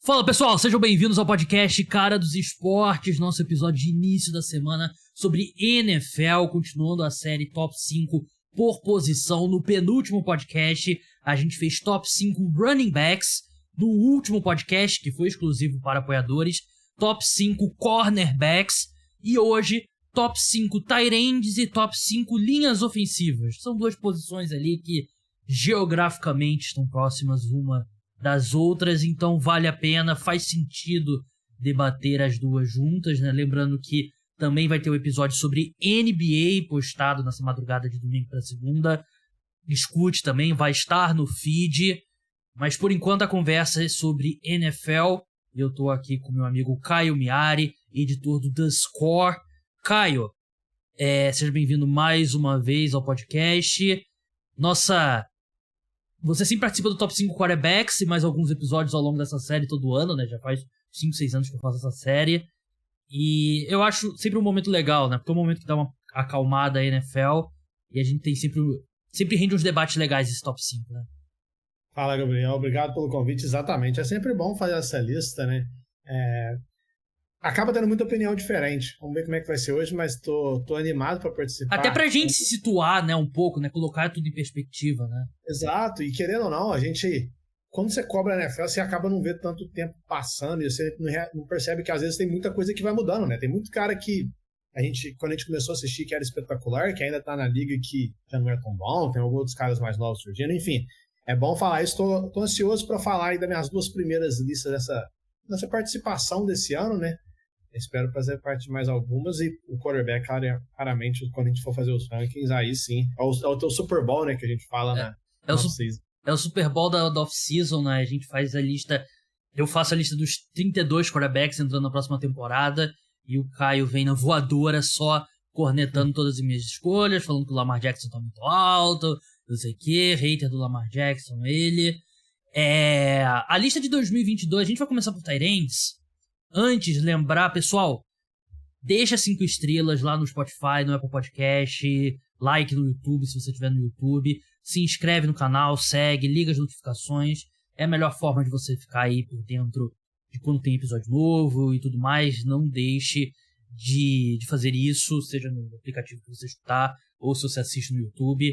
Fala pessoal, sejam bem-vindos ao podcast Cara dos Esportes, nosso episódio de início da semana sobre NFL, continuando a série Top 5 por posição. No penúltimo podcast, a gente fez Top 5 Running Backs, no último podcast, que foi exclusivo para apoiadores, Top 5 Cornerbacks, e hoje Top 5 Tight Ends e Top 5 linhas ofensivas. São duas posições ali que geograficamente estão próximas uma das outras, então vale a pena, faz sentido debater as duas juntas, né? Lembrando que também vai ter um episódio sobre NBA postado nessa madrugada de domingo para segunda. Escute também, vai estar no feed, mas por enquanto a conversa é sobre NFL. Eu tô aqui com meu amigo Caio Miari, editor do The Score. Caio, seja bem-vindo mais uma vez ao podcast. Você sempre participa do Top 5 Quarterbacks e mais alguns episódios ao longo dessa série todo ano, né? Já faz 5, 6 anos que eu faço essa série. E eu acho sempre um momento legal, né? Porque é um momento que dá uma acalmada a NFL e a gente tem sempre rende uns debates legais esse Top 5, né? Fala, Gabriel. Obrigado pelo convite. Exatamente. É sempre bom fazer essa lista, né? Acaba tendo muita opinião diferente. Vamos ver como é que vai ser hoje, mas tô animado para participar. Até pra gente se situar, né, um pouco, né? Colocar tudo em perspectiva, né? Exato. E querendo ou não, a gente... Quando você cobra a NFL, você acaba não vendo tanto tempo passando e você não percebe que às vezes tem muita coisa que vai mudando, né? Tem muito cara que quando a gente começou a assistir, que era espetacular, que ainda tá na liga que já não é tão bom, tem alguns outros caras mais novos surgindo, enfim. É bom falar isso. Tô ansioso para falar aí das minhas duas primeiras listas dessa participação desse ano, né? Espero fazer parte de mais algumas e o quarterback, claramente, quando a gente for fazer os rankings, aí sim. É o teu Super Bowl, né, que a gente fala na off-season. É o Super Bowl da off-season, né? A gente faz a lista... Eu faço a lista dos 32 quarterbacks entrando na próxima temporada e o Caio vem na voadora só cornetando todas as minhas escolhas, falando que o Lamar Jackson tá muito alto, não sei o quê, hater do Lamar Jackson, ele. A lista de 2022, a gente vai começar por Tight Ends. Antes, lembrar, pessoal, deixa 5 estrelas lá no Spotify, no Apple Podcast, like no YouTube, se você estiver no YouTube, se inscreve no canal, segue, liga as notificações, é a melhor forma de você ficar aí por dentro de quando tem episódio novo e tudo mais. Não deixe de fazer isso, seja no aplicativo que você escutar ou se você assiste no YouTube.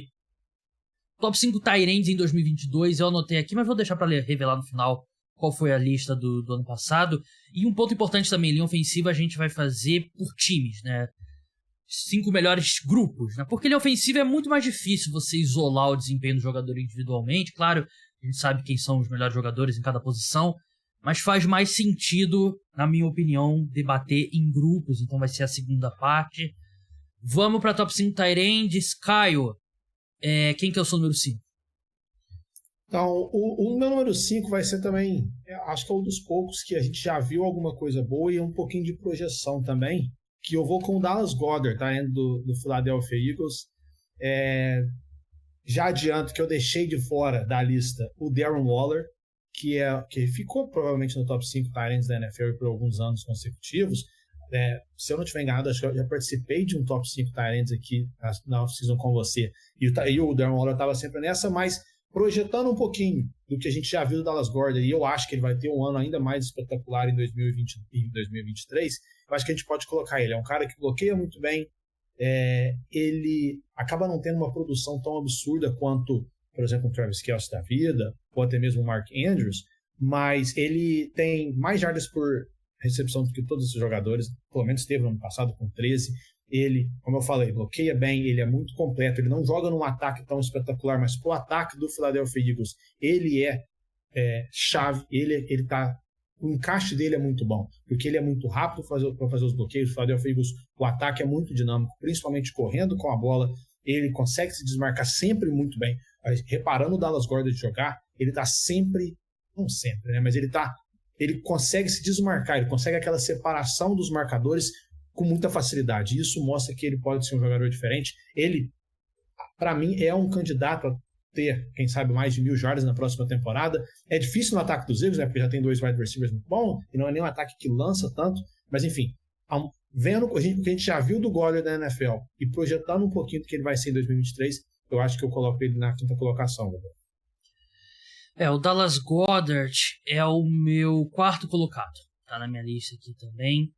Top 5 Tight Ends em 2022, eu anotei aqui, mas vou deixar para revelar no final qual foi a lista do ano passado. E um ponto importante também, linha ofensiva a gente vai fazer por times, né? 5 melhores grupos, né? Porque linha ofensiva é muito mais difícil você isolar o desempenho do jogador individualmente. Claro, a gente sabe quem são os melhores jogadores em cada posição, mas faz mais sentido, na minha opinião, debater em grupos. Então vai ser a segunda parte. Vamos para Top 5 Tight Ends. Caio, quem que é o seu número 5? Então, o meu número 5 vai ser também, acho que é um dos poucos que a gente já viu alguma coisa boa e um pouquinho de projeção também, que eu vou com o Dallas Goedert, tá? Do Philadelphia Eagles. Já adianto que eu deixei de fora da lista o Darren Waller, que ficou provavelmente no top 5 tight ends da NFL por alguns anos consecutivos. Se eu não estiver enganado, acho que eu já participei de um top 5 tight ends aqui na off-season com você, e o Darren Waller estava sempre nessa, mas projetando um pouquinho do que a gente já viu do Dallas Goedert, e eu acho que ele vai ter um ano ainda mais espetacular em 2020 e 2023, eu acho que a gente pode colocar ele. É um cara que bloqueia muito bem, ele acaba não tendo uma produção tão absurda quanto, por exemplo, o Travis Kelce da vida, ou até mesmo o Mark Andrews, mas ele tem mais jardas por recepção do que todos esses jogadores, pelo menos teve no ano passado com 13. Ele, como eu falei, bloqueia bem, ele é muito completo, ele não joga num ataque tão espetacular, mas pro ataque do Philadelphia Eagles, ele é chave, o encaixe dele é muito bom, porque ele é muito rápido para fazer os bloqueios. O Philadelphia Eagles, o ataque é muito dinâmico, principalmente correndo com a bola, ele consegue se desmarcar sempre muito bem. Reparando o Dallas Goedert de jogar, ele tá sempre, não sempre, né, mas ele consegue se desmarcar, ele consegue aquela separação dos marcadores com muita facilidade. Isso mostra que ele pode ser um jogador diferente. Ele, para mim, é um candidato a ter, quem sabe, mais de 1.000 jardas na próxima temporada. É difícil no ataque dos Eagles, né, porque já tem 2 wide receivers muito bons, e não é nem um ataque que lança tanto, mas enfim, vendo o que a gente já viu do Goedert da NFL e projetando um pouquinho do que ele vai ser em 2023, eu acho que eu coloco ele na 5ª colocação. O Dallas Goedert é o meu quarto colocado. Tá na minha lista aqui também.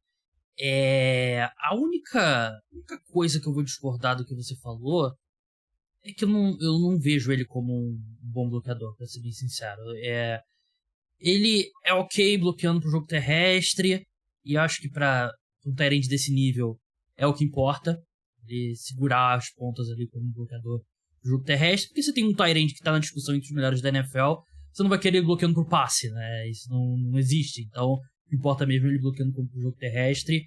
A única coisa que eu vou discordar do que você falou é que eu não vejo ele como um bom bloqueador, pra ser bem sincero. Ele é ok bloqueando pro jogo terrestre, e acho que pra um tight end desse nível é o que importa. Ele segurar as pontas ali como bloqueador do jogo terrestre, porque você tem um tight end que tá na discussão entre os melhores da NFL, você não vai querer ele bloqueando pro passe, né? Isso não existe. Então, o que importa mesmo é ele bloqueando pro jogo terrestre.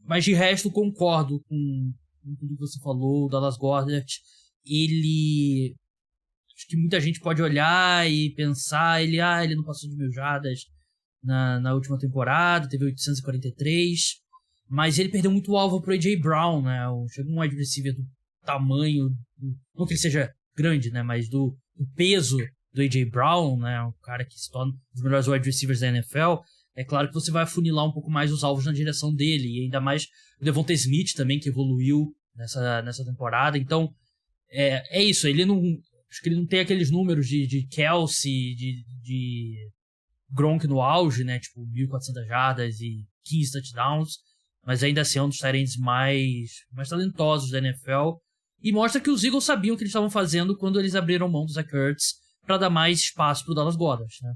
Mas de resto, concordo com tudo que você falou. O Dallas Goedert, ele... Acho que muita gente pode olhar e pensar, ele não passou de 1.000 jardas na última temporada, teve 843, mas ele perdeu muito o alvo pro A.J. Brown, né? Chega um wide receiver do tamanho, não que ele seja grande, né? Mas do peso do A.J. Brown, né? Um cara que se torna um dos melhores wide receivers da NFL. É claro que você vai afunilar um pouco mais os alvos na direção dele, e ainda mais o Devonta Smith também, que evoluiu nessa temporada. Então, é isso, ele não... Acho que ele não tem aqueles números de Kelce, de Gronk no auge, né? Tipo, 1.400 jardas e 15 touchdowns. Mas ainda assim é um dos tight ends mais talentosos da NFL. E mostra que os Eagles sabiam o que eles estavam fazendo quando eles abriram mão do Zach Ertz para dar mais espaço pro Dallas Goedert, né?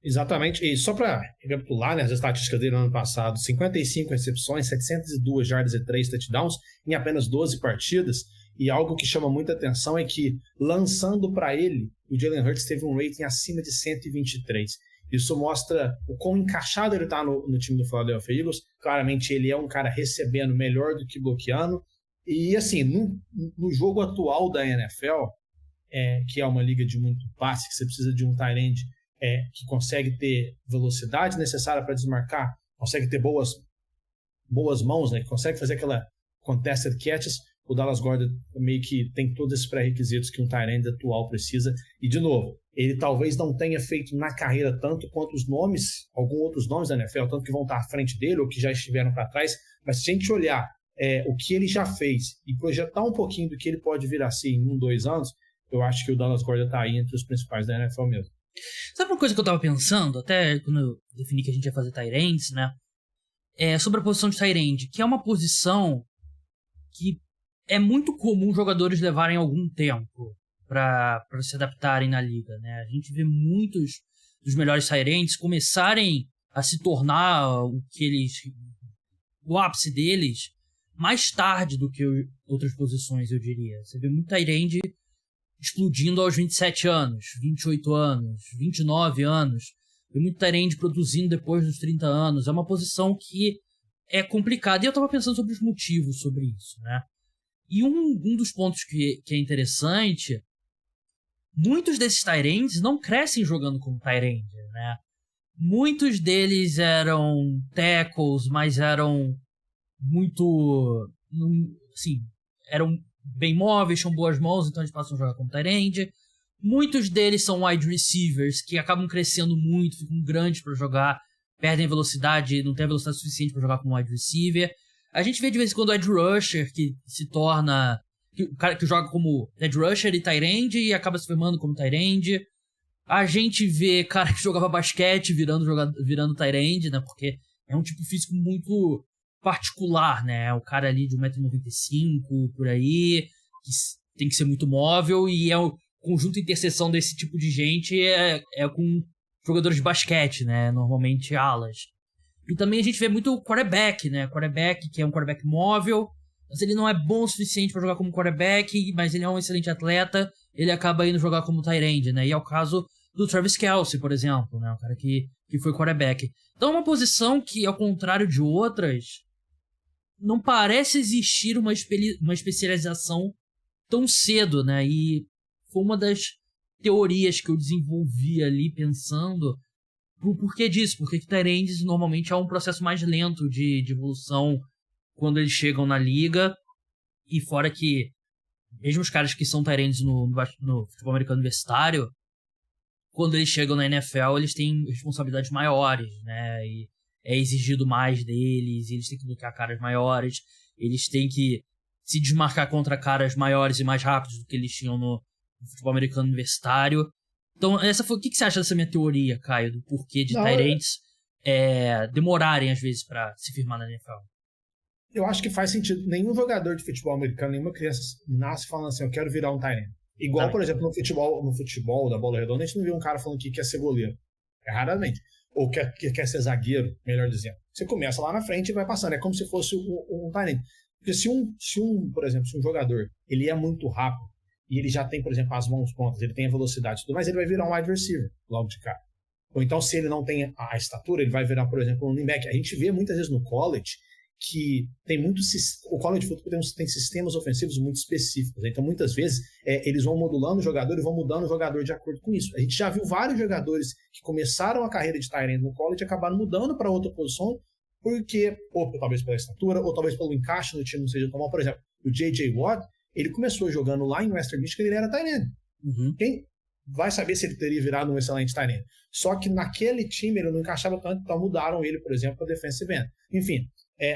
Exatamente. E só para recapitular, né, as estatísticas dele no ano passado, 55 recepções, 702 jardas e 3 touchdowns em apenas 12 partidas. E algo que chama muita atenção é que, lançando para ele, o Jalen Hurts teve um rating acima de 123. Isso mostra o quão encaixado ele está no time do Philadelphia Eagles. Claramente ele é um cara recebendo melhor do que bloqueando. E assim, no jogo atual da NFL, que é uma liga de muito passe, que você precisa de um tight end que consegue ter velocidade necessária para desmarcar, consegue ter boas mãos, né, que consegue fazer aquela contested catches. O Dallas Goedert meio que tem todos esses pré-requisitos que um tight end atual precisa. E, de novo, ele talvez não tenha feito na carreira tanto quanto alguns outros nomes da NFL, tanto que vão estar à frente dele ou que já estiveram para trás. Mas se a gente olhar o que ele já fez e projetar um pouquinho do que ele pode vir a ser em 1-2 anos, eu acho que o Dallas Goedert está aí entre os principais da NFL mesmo. Sabe uma coisa que eu estava pensando, até quando eu defini que a gente ia fazer tight ends, né? Sobre a posição de tight end, que é uma posição que é muito comum jogadores levarem algum tempo para se adaptarem na liga, né? A gente vê muitos dos melhores tight ends começarem a se tornar o ápice deles mais tarde do que outras posições, eu diria. Você vê muito tight end explodindo aos 27 anos, 28 anos, 29 anos. Vê muito tight end produzindo depois dos 30 anos. É uma posição que é complicada. E eu estava pensando sobre os motivos sobre isso, né? E um dos pontos que é interessante, muitos desses tight ends não crescem jogando como tight end, né? Muitos deles eram tackles, mas eram muito... assim, eram bem móveis, tinham boas mãos, então eles passam a jogar como tight end. Muitos deles são wide receivers, que acabam crescendo muito, ficam grandes para jogar, perdem velocidade, não tem a velocidade suficiente para jogar como wide receiver. A gente vê de vez em quando o edge rusher que se torna... o cara que joga como edge rusher e tight end e acaba se firmando como tight end. A gente vê cara que jogava basquete virando tight end, né? Porque é um tipo físico muito particular, né? O cara ali de 1,95m, por aí, que tem que ser muito móvel, e o conjunto de interseção desse tipo de gente com jogadores de basquete, né? Normalmente alas. E também a gente vê muito quarterback, né? Quarterback que é um quarterback móvel, mas ele não é bom o suficiente para jogar como quarterback, mas ele é um excelente atleta, ele acaba indo jogar como tight end, né? E é o caso do Travis Kelce, por exemplo, né? Um cara que foi quarterback. Então é uma posição que, ao contrário de outras, não parece existir uma especialização tão cedo, né? E foi uma das teorias que eu desenvolvi ali pensando o porquê disso, porque tight ends normalmente é um processo mais lento de evolução quando eles chegam na liga, e fora que mesmo os caras que são tight ends no futebol americano universitário, quando eles chegam na NFL, eles têm responsabilidades maiores, né? E é exigido mais deles, eles têm que bloquear caras maiores, eles têm que se desmarcar contra caras maiores e mais rápidos do que eles tinham no futebol americano universitário. Então, o que você acha dessa minha teoria, Caio, do porquê de Não, tight ends demorarem, às vezes, pra se firmar na NFL? Eu acho que faz sentido. Nenhum jogador de futebol americano, nenhuma criança nasce falando assim, eu quero virar um tight end. Igual, por exemplo, no futebol da bola redonda, a gente não vê um cara falando que quer ser goleiro. É raramente. Ou quer ser zagueiro, melhor dizendo. Você começa lá na frente e vai passando. É como se fosse um tight end. Porque por exemplo, se um jogador ele é muito rápido e ele já tem, por exemplo, as mãos prontas, ele tem a velocidade e tudo mais, ele vai virar um wide receiver logo de cara. Ou então, se ele não tem a estatura, ele vai virar, por exemplo, um running back. A gente vê muitas vezes no college que o college football tem sistemas ofensivos muito específicos. Então, muitas vezes, eles vão modulando o jogador e vão mudando o jogador de acordo com isso. A gente já viu vários jogadores que começaram a carreira de tight end no college e acabaram mudando para outra posição, porque, ou talvez pela estatura, ou talvez pelo encaixe no time não seja tão bom. Por exemplo, o J.J. Watt, ele começou jogando lá em Western Michigan, ele era tight end. Uhum. Quem vai saber se ele teria virado um excelente tight end? Só que naquele time ele não encaixava tanto, então mudaram ele, por exemplo, para defensive end. Enfim,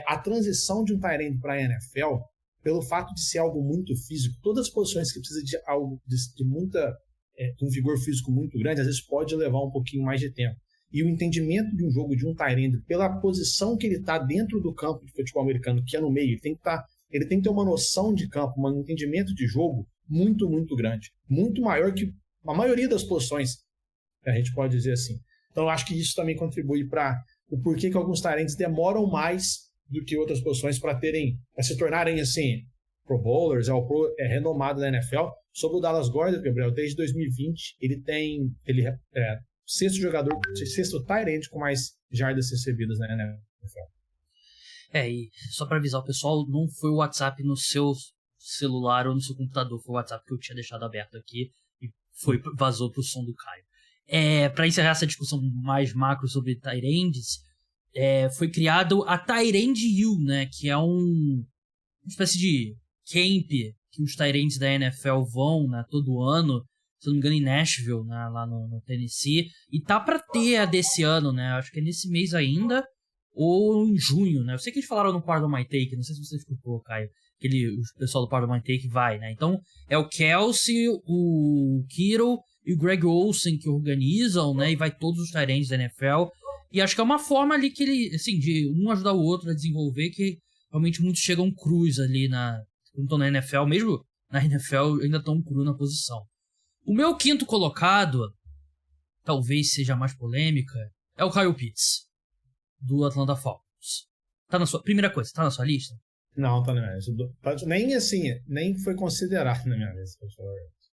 a transição de um tight end para a NFL, pelo fato de ser algo muito físico, todas as posições que precisam de algo de um vigor físico muito grande, às vezes pode levar um pouquinho mais de tempo. E o entendimento de um jogo de um tight end, pela posição que ele está dentro do campo de futebol americano, que é no meio, ele tem que ter uma noção de campo, um entendimento de jogo muito, muito grande. Muito maior que a maioria das posições, a gente pode dizer assim. Então, eu acho que isso também contribui para o porquê que alguns tight ends demoram mais do que outras posições para se tornarem assim, pro bowlers, renomado na NFL. Sobre o Dallas Goedert, Gabriel, desde 2020, ele é sexto tight end com mais jardas recebidas na NFL. E só para avisar o pessoal, não foi o WhatsApp no seu celular ou no seu computador, foi o WhatsApp que eu tinha deixado aberto aqui e vazou pro som do Caio. Para encerrar essa discussão mais macro sobre tight ends, foi criado a Tight End U, né, que é uma espécie de camp que os tight ends da NFL vão, né, todo ano, se não me engano, em Nashville, né, lá no Tennessee, e tá para ter a desse ano, né, acho que é nesse mês ainda, ou em junho, né, eu sei que eles falaram no Pardon My Take, não sei se você escutou, Caio, o pessoal do Pardon My Take vai, né, então é o Kelsey, o Kittle e o Greg Olsen que organizam, né, e vai todos os tight ends da NFL. E acho que é uma forma ali que assim, de um ajudar o outro a desenvolver, que realmente muitos chegam crus ali quando estão na NFL, mesmo na NFL ainda estão cru na posição. O meu quinto colocado, talvez seja mais polêmica, é o Kyle Pitts, do Atlanta Falcons. Primeira coisa, tá na sua lista? Não, tá na minha lista. Nem foi considerado na minha lista.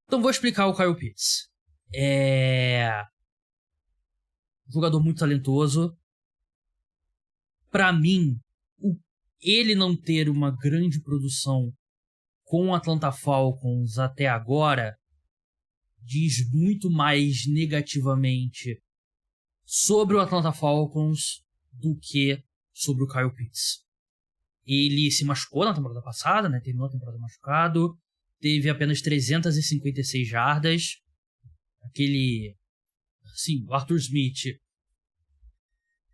Então vou explicar o Kyle Pitts. Jogador muito talentoso. Pra mim, ele não ter uma grande produção com o Atlanta Falcons até agora diz muito mais negativamente sobre o Atlanta Falcons do que sobre o Kyle Pitts. Ele se machucou na temporada passada, né? Terminou a temporada machucado, teve apenas 356 jardas. O Arthur Smith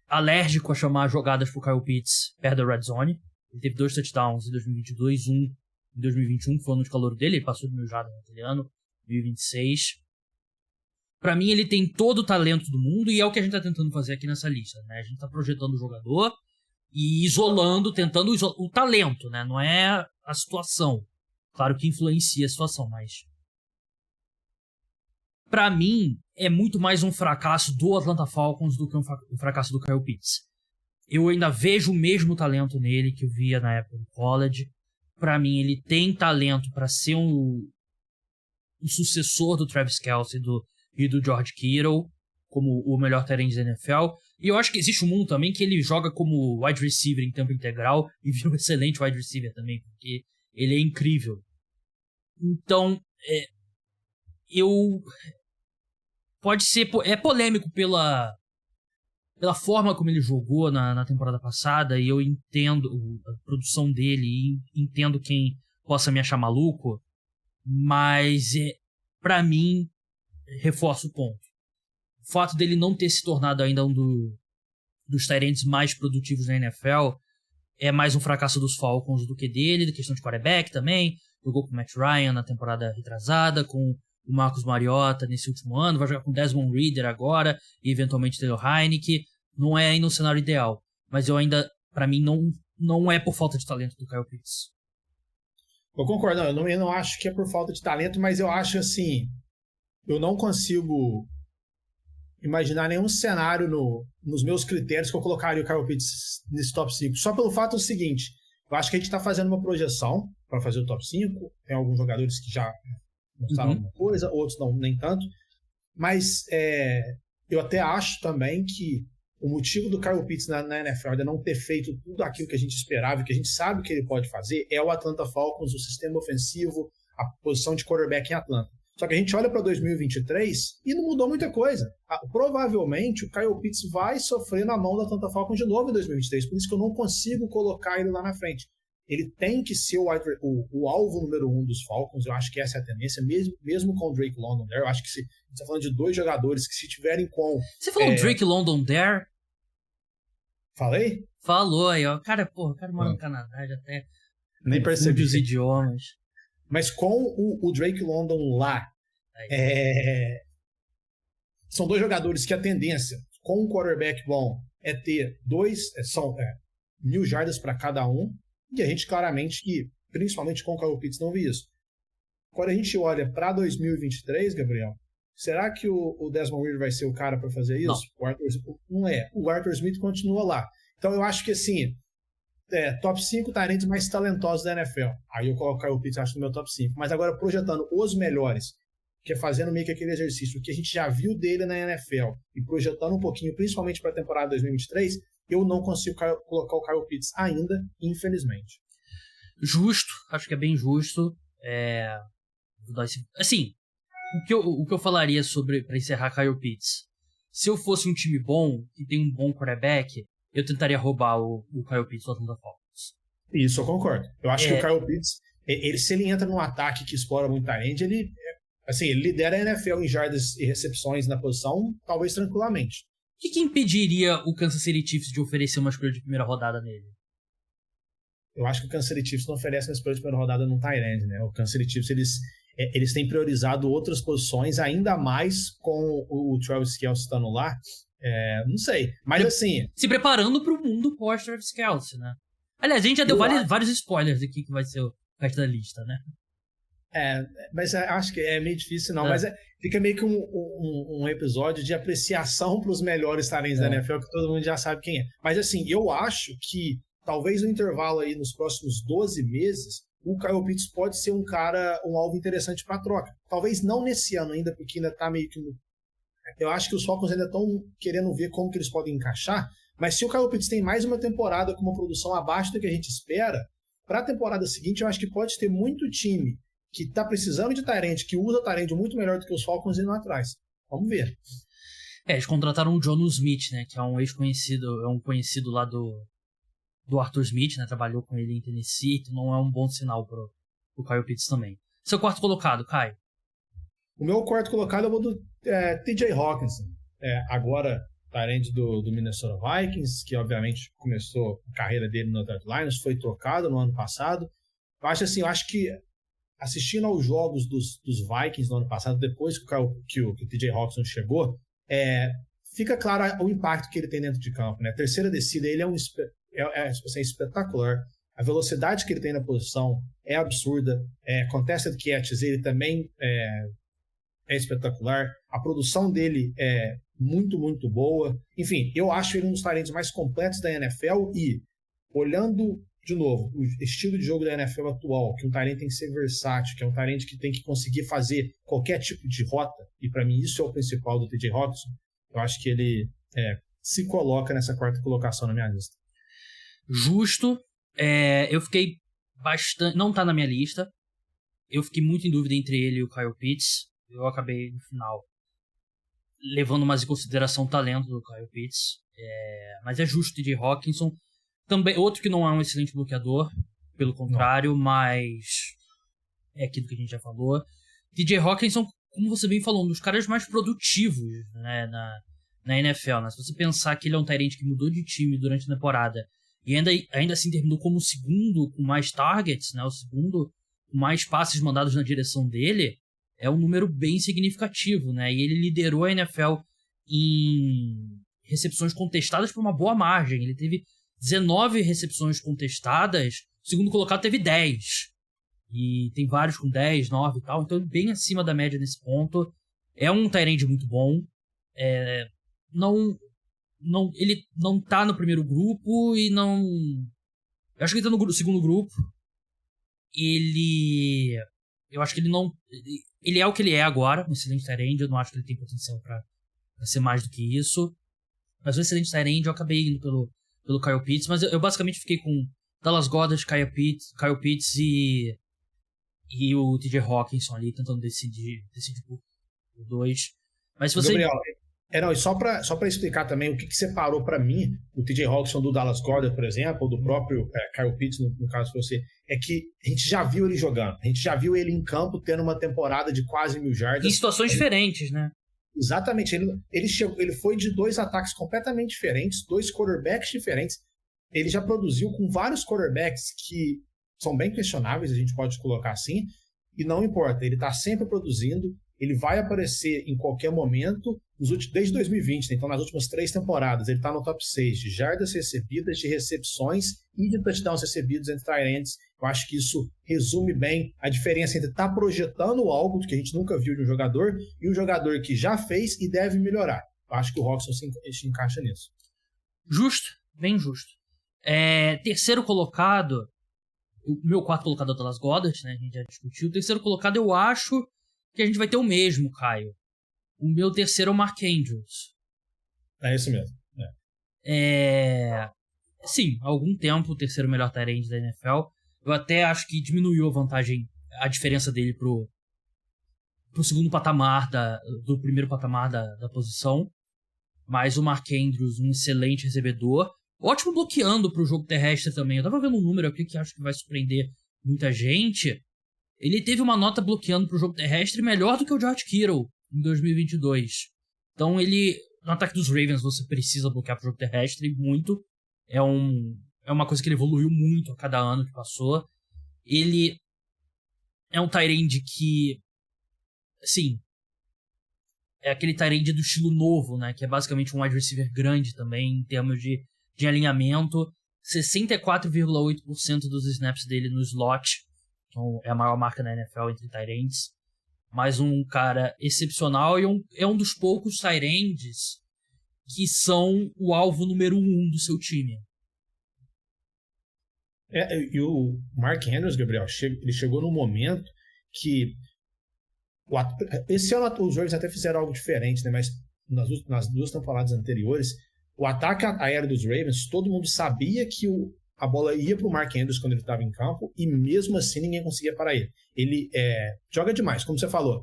alérgico a chamar jogadas pro Kyle Pitts perto da red zone. Ele teve 2 touchdowns em 2022, um em 2021, que foi o ano de calor dele, ele passou de 1.000 jardas naquele ano, 2026. Pra mim, ele tem todo o talento do mundo e é o que a gente tá tentando fazer aqui nessa lista, né? A gente tá projetando o jogador e tentando isolar o talento, né? Não é a situação. Claro que influencia a situação, mas pra mim, é muito mais um fracasso do Atlanta Falcons do que um fracasso do Kyle Pitts. Eu ainda vejo o mesmo talento nele que eu via na época do college. Pra mim, ele tem talento pra ser um sucessor do Travis Kelce e do George Kittle, como o melhor tight end da NFL. E eu acho que existe um mundo também que ele joga como wide receiver em tempo integral e vira um excelente wide receiver também, porque ele é incrível. Então, pode ser... É polêmico pela forma como ele jogou na temporada passada, e eu entendo a produção dele, e entendo quem possa me achar maluco, mas pra mim, reforça o ponto. O fato dele não ter se tornado ainda um dos tight ends mais produtivos na NFL é mais um fracasso dos Falcons do que dele, da questão de quarterback também. Jogou com o Matt Ryan na temporada retrasada, com o Marcus Mariota nesse último ano, vai jogar com Desmond Ridder agora, e eventualmente Taylor Heinicke. Não é ainda um cenário ideal, mas eu ainda, pra mim, não é por falta de talento do Kyle Pitts. Eu concordo, eu não acho que é por falta de talento, mas eu acho assim, eu não consigo imaginar nenhum cenário nos meus critérios que eu colocaria o Kyle Pitts nesse top 5. Só pelo fato do seguinte, eu acho que a gente está fazendo uma projeção para fazer o top 5, tem alguns jogadores que já mostraram alguma coisa, outros não, nem tanto, mas eu até acho também que o motivo do Kyle Pitts na NFL ainda não ter feito tudo aquilo que a gente esperava, que a gente sabe que ele pode fazer, é o Atlanta Falcons, o sistema ofensivo, a posição de quarterback em Atlanta. Só que a gente olha para 2023 e não mudou muita coisa. Provavelmente o Kyle Pitts vai sofrer na mão do Atlanta Falcons de novo em 2023, por isso que eu não consigo colocar ele lá na frente. Ele tem que ser o alvo número 1 dos Falcons, eu acho que essa é a tendência, mesmo com o Drake London there. Eu acho que a gente está falando de dois jogadores que, se tiverem com... Você falou Drake London there? Falei? Falou aí, ó. Cara, porra, o cara mora no Canadá, já até nem percebi os idiomas. Mas com o Drake London lá, são dois jogadores que a tendência, com um quarterback bom, é ter 1.000 jardas para cada um, e a gente claramente, principalmente com o Kyle Pitts, não vi isso. Quando a gente olha para 2023, Gabriel, será que o Desmond Ridder vai ser o cara para fazer isso? Não é. O Arthur Smith continua lá. Então eu acho que assim, top 5 talentos mais talentosos da NFL. Aí eu coloco o Kyle Pitts, acho, no meu top 5. Mas agora projetando os melhores, que é fazendo meio que aquele exercício que a gente já viu dele na NFL e projetando um pouquinho, principalmente para a temporada 2023, eu não consigo colocar o Kyle Pitts ainda, infelizmente. Justo, acho que é bem justo. Assim, o que eu falaria para encerrar Kyle Pitts, se eu fosse um time bom, que tem um bom quarterback, eu tentaria roubar o Kyle Pitts do Atlanta Falcons. Isso, eu concordo. Eu acho que o Kyle Pitts, se ele entra num ataque que explora muito talento, ele lidera a NFL em jardas e recepções na posição, talvez tranquilamente. O que impediria o Kansas City Chiefs de oferecer uma escolha de primeira rodada nele? Eu acho que o Kansas City Chiefs não oferece uma escolha de primeira rodada num tight end, né? O Kansas City Chiefs, eles têm priorizado outras posições, ainda mais com o Travis Kelce estando lá. Não sei, mas assim... Se preparando para o mundo pós-Travis Kelce, né? Aliás, a gente já deu vários spoilers aqui que vai ser o resto da lista, né? Mas acho que é meio difícil, não. Mas fica meio que um episódio de apreciação para os melhores talentos da NFL, que todo mundo já sabe quem é. Mas assim, eu acho que talvez no intervalo aí, nos próximos 12 meses, o Kyle Pitts pode ser um alvo interessante para troca. Talvez não nesse ano ainda, porque ainda está meio que... Eu acho que os Falcons ainda estão querendo ver como que eles podem encaixar, mas se o Kyle Pitts tem mais uma temporada com uma produção abaixo do que a gente espera, para a temporada seguinte eu acho que pode ter muito time que está precisando de tight end, que usa tight end muito melhor do que os Falcons indo atrás. Vamos ver. Eles contrataram o Jonnu Smith, né, que é um ex-conhecido, um conhecido lá do Arthur Smith, né, trabalhou com ele em Tennessee, então não é um bom sinal pro Kyle Pitts também. Seu quarto colocado, Caio? O meu quarto colocado eu vou do TJ Hawkinson, agora tight end do Minnesota Vikings, que obviamente começou a carreira dele no Detroit Lions, foi trocado no ano passado. Eu acho que assistindo aos jogos dos Vikings no ano passado, depois que o TJ Hawkinson chegou, fica claro o impacto que ele tem dentro de campo, né? A terceira descida, ele é espetacular. A velocidade que ele tem na posição é absurda. Contested catches, ele também é espetacular. A produção dele é muito, muito boa. Enfim, eu acho ele um dos talentos mais completos da NFL e, olhando de novo, o estilo de jogo da NFL atual, que um talento tem que ser versátil, que é um talento que tem que conseguir fazer qualquer tipo de rota, e para mim isso é o principal do TJ Hawkinson, eu acho que ele se coloca nessa quarta colocação na minha lista. Justo. Eu fiquei bastante... Não tá na minha lista. Eu fiquei muito em dúvida entre ele e o Kyle Pitts. Eu acabei, no final, levando mais em consideração o talento do Kyle Pitts. Mas é justo o TJ Hawkinson. Também, outro que não é um excelente bloqueador, pelo contrário, mas é aquilo que a gente já falou. TJ Hawkinson, como você bem falou, um dos caras mais produtivos, né, na NFL. Né? Se você pensar que ele é um tight end que mudou de time durante a temporada e ainda assim terminou como o segundo com mais targets, né, o segundo com mais passes mandados na direção dele, é um número bem significativo, né? E ele liderou a NFL em recepções contestadas por uma boa margem. Ele teve 19 recepções contestadas, o segundo colocado teve 10. E tem vários com 10, 9 e tal, então bem acima da média nesse ponto. É um tight end muito bom. Ele não tá no primeiro grupo e não... Eu acho que ele tá no segundo grupo. Eu acho que ele não... Ele é o que ele é agora, um excelente tight end. Eu não acho que ele tem potencial pra ser mais do que isso. Mas um excelente tight end, eu acabei indo pelo Kyle Pitts. Mas eu basicamente fiquei com Dallas Goedert, Kyle Pitts e o TJ Hawkinson ali, tentando decidir por dois. Mas se você... Gabriel, não, e só pra explicar também o que separou pra mim o TJ Hawkinson do Dallas Goedert, por exemplo, ou do próprio Kyle Pitts, no caso de você, é que a gente já viu ele jogando, a gente já viu ele em campo tendo uma temporada de quase 1.000 jardas. Em situações diferentes, né? Exatamente, ele foi de 2 ataques completamente diferentes, 2 quarterbacks diferentes. Ele já produziu com vários quarterbacks que são bem questionáveis, a gente pode colocar assim, e não importa, ele está sempre produzindo, ele vai aparecer em qualquer momento, desde 2020, né? Então nas últimas 3 temporadas, ele está no top 6 de jardas recebidas, de recepções e de touchdowns recebidos entre tight ends. Eu acho que isso resume bem a diferença entre estar projetando algo que a gente nunca viu de um jogador e um jogador que já fez e deve melhorar. Eu acho que o Hawkinson se encaixa nisso. Justo, bem justo. Terceiro colocado, o meu quarto colocado é o Dallas Goedert, né? A gente já discutiu. O terceiro colocado eu acho que a gente vai ter o mesmo, Caio. O meu terceiro é o Mark Andrews. É isso mesmo. Sim, há algum tempo o terceiro melhor tight end da NFL. Eu até acho que diminuiu a diferença dele pro segundo patamar, do primeiro patamar da posição. Mas o Mark Andrews, um excelente recebedor. Ótimo bloqueando pro jogo terrestre também. Eu tava vendo um número aqui que acho que vai surpreender muita gente. Ele teve uma nota bloqueando pro jogo terrestre melhor do que o George Kittle em 2022. Então no ataque dos Ravens você precisa bloquear pro jogo terrestre muito. É uma coisa que ele evoluiu muito a cada ano que passou. Ele é um tight end que, assim, é aquele tight end do estilo novo, né? Que é basicamente um wide receiver grande também, em termos de alinhamento. 64,8% dos snaps dele no slot. Então é a maior marca na NFL entre tight ends. Mas um cara excepcional e é um dos poucos tight ends que são o alvo número 1 do seu time. E o Mark Andrews, Gabriel, ele chegou num momento que esse ano os Ravens até fizeram algo diferente, né? Mas nas 2 temporadas anteriores, o ataque aéreo dos Ravens, todo mundo sabia que a bola ia para o Mark Andrews quando ele estava em campo e mesmo assim ninguém conseguia parar ele. Ele joga demais, como você falou.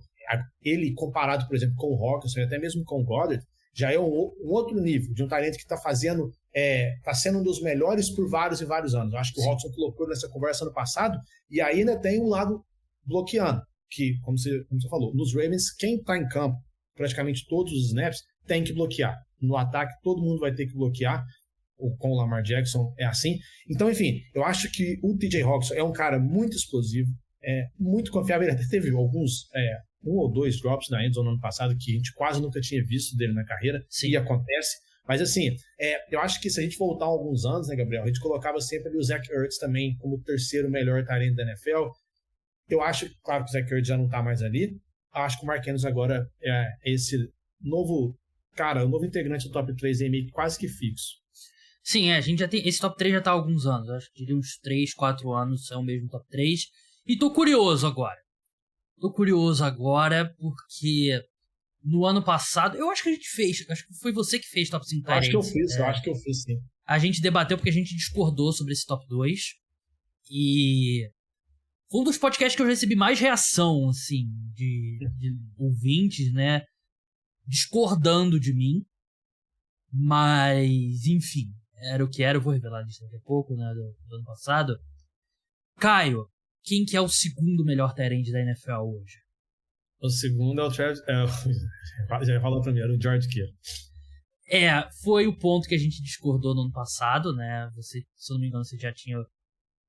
Ele, comparado, por exemplo, com o Hawkinson e até mesmo com o Goddard, já é um outro nível de um talento que está fazendo, está sendo um dos melhores por vários e vários anos. Eu acho que o Hawkinson colocou nessa conversa ano passado e ainda tem um lado bloqueando, que, como você falou, nos Ravens, quem está em campo, praticamente todos os snaps, tem que bloquear. No ataque, todo mundo vai ter que bloquear. Com o Lamar Jackson é assim. Então, enfim, eu acho que o TJ Hawkinson é um cara muito explosivo, muito confiável. Ele até teve alguns, 1 ou 2 drops na endzone no ano passado que a gente quase nunca tinha visto dele na carreira. Sim. E acontece. Mas, assim, eu acho que se a gente voltar alguns anos, né, Gabriel, a gente colocava sempre ali o Zach Ertz também como o terceiro melhor tight end da NFL. Eu acho, claro que o Zach Ertz já não tá mais ali. Acho que o Mark Andrews agora é esse novo integrante do top 3 aí, meio que quase que fixo. Sim, a gente já tem. Esse top 3 já tá há alguns anos. Acho que diria uns 3, 4 anos é o mesmo top 3. E tô curioso agora. Porque no ano passado. Eu acho que a gente fez. Acho que foi você que fez top 5 tight ends. Eu acho que eu fiz, sim. A gente debateu porque a gente discordou sobre esse top 2. E foi um dos podcasts que eu recebi mais reação, assim, de ouvintes, né? Discordando de mim. Mas, enfim. Era o que era, eu vou revelar a lista daqui a pouco, né, do ano passado. Caio, quem que é o segundo melhor tight end da NFL hoje? O segundo é o Travis... já falou primeiro, o George Kittle. Foi o ponto que a gente discordou no ano passado, né? Você, se eu não me engano, você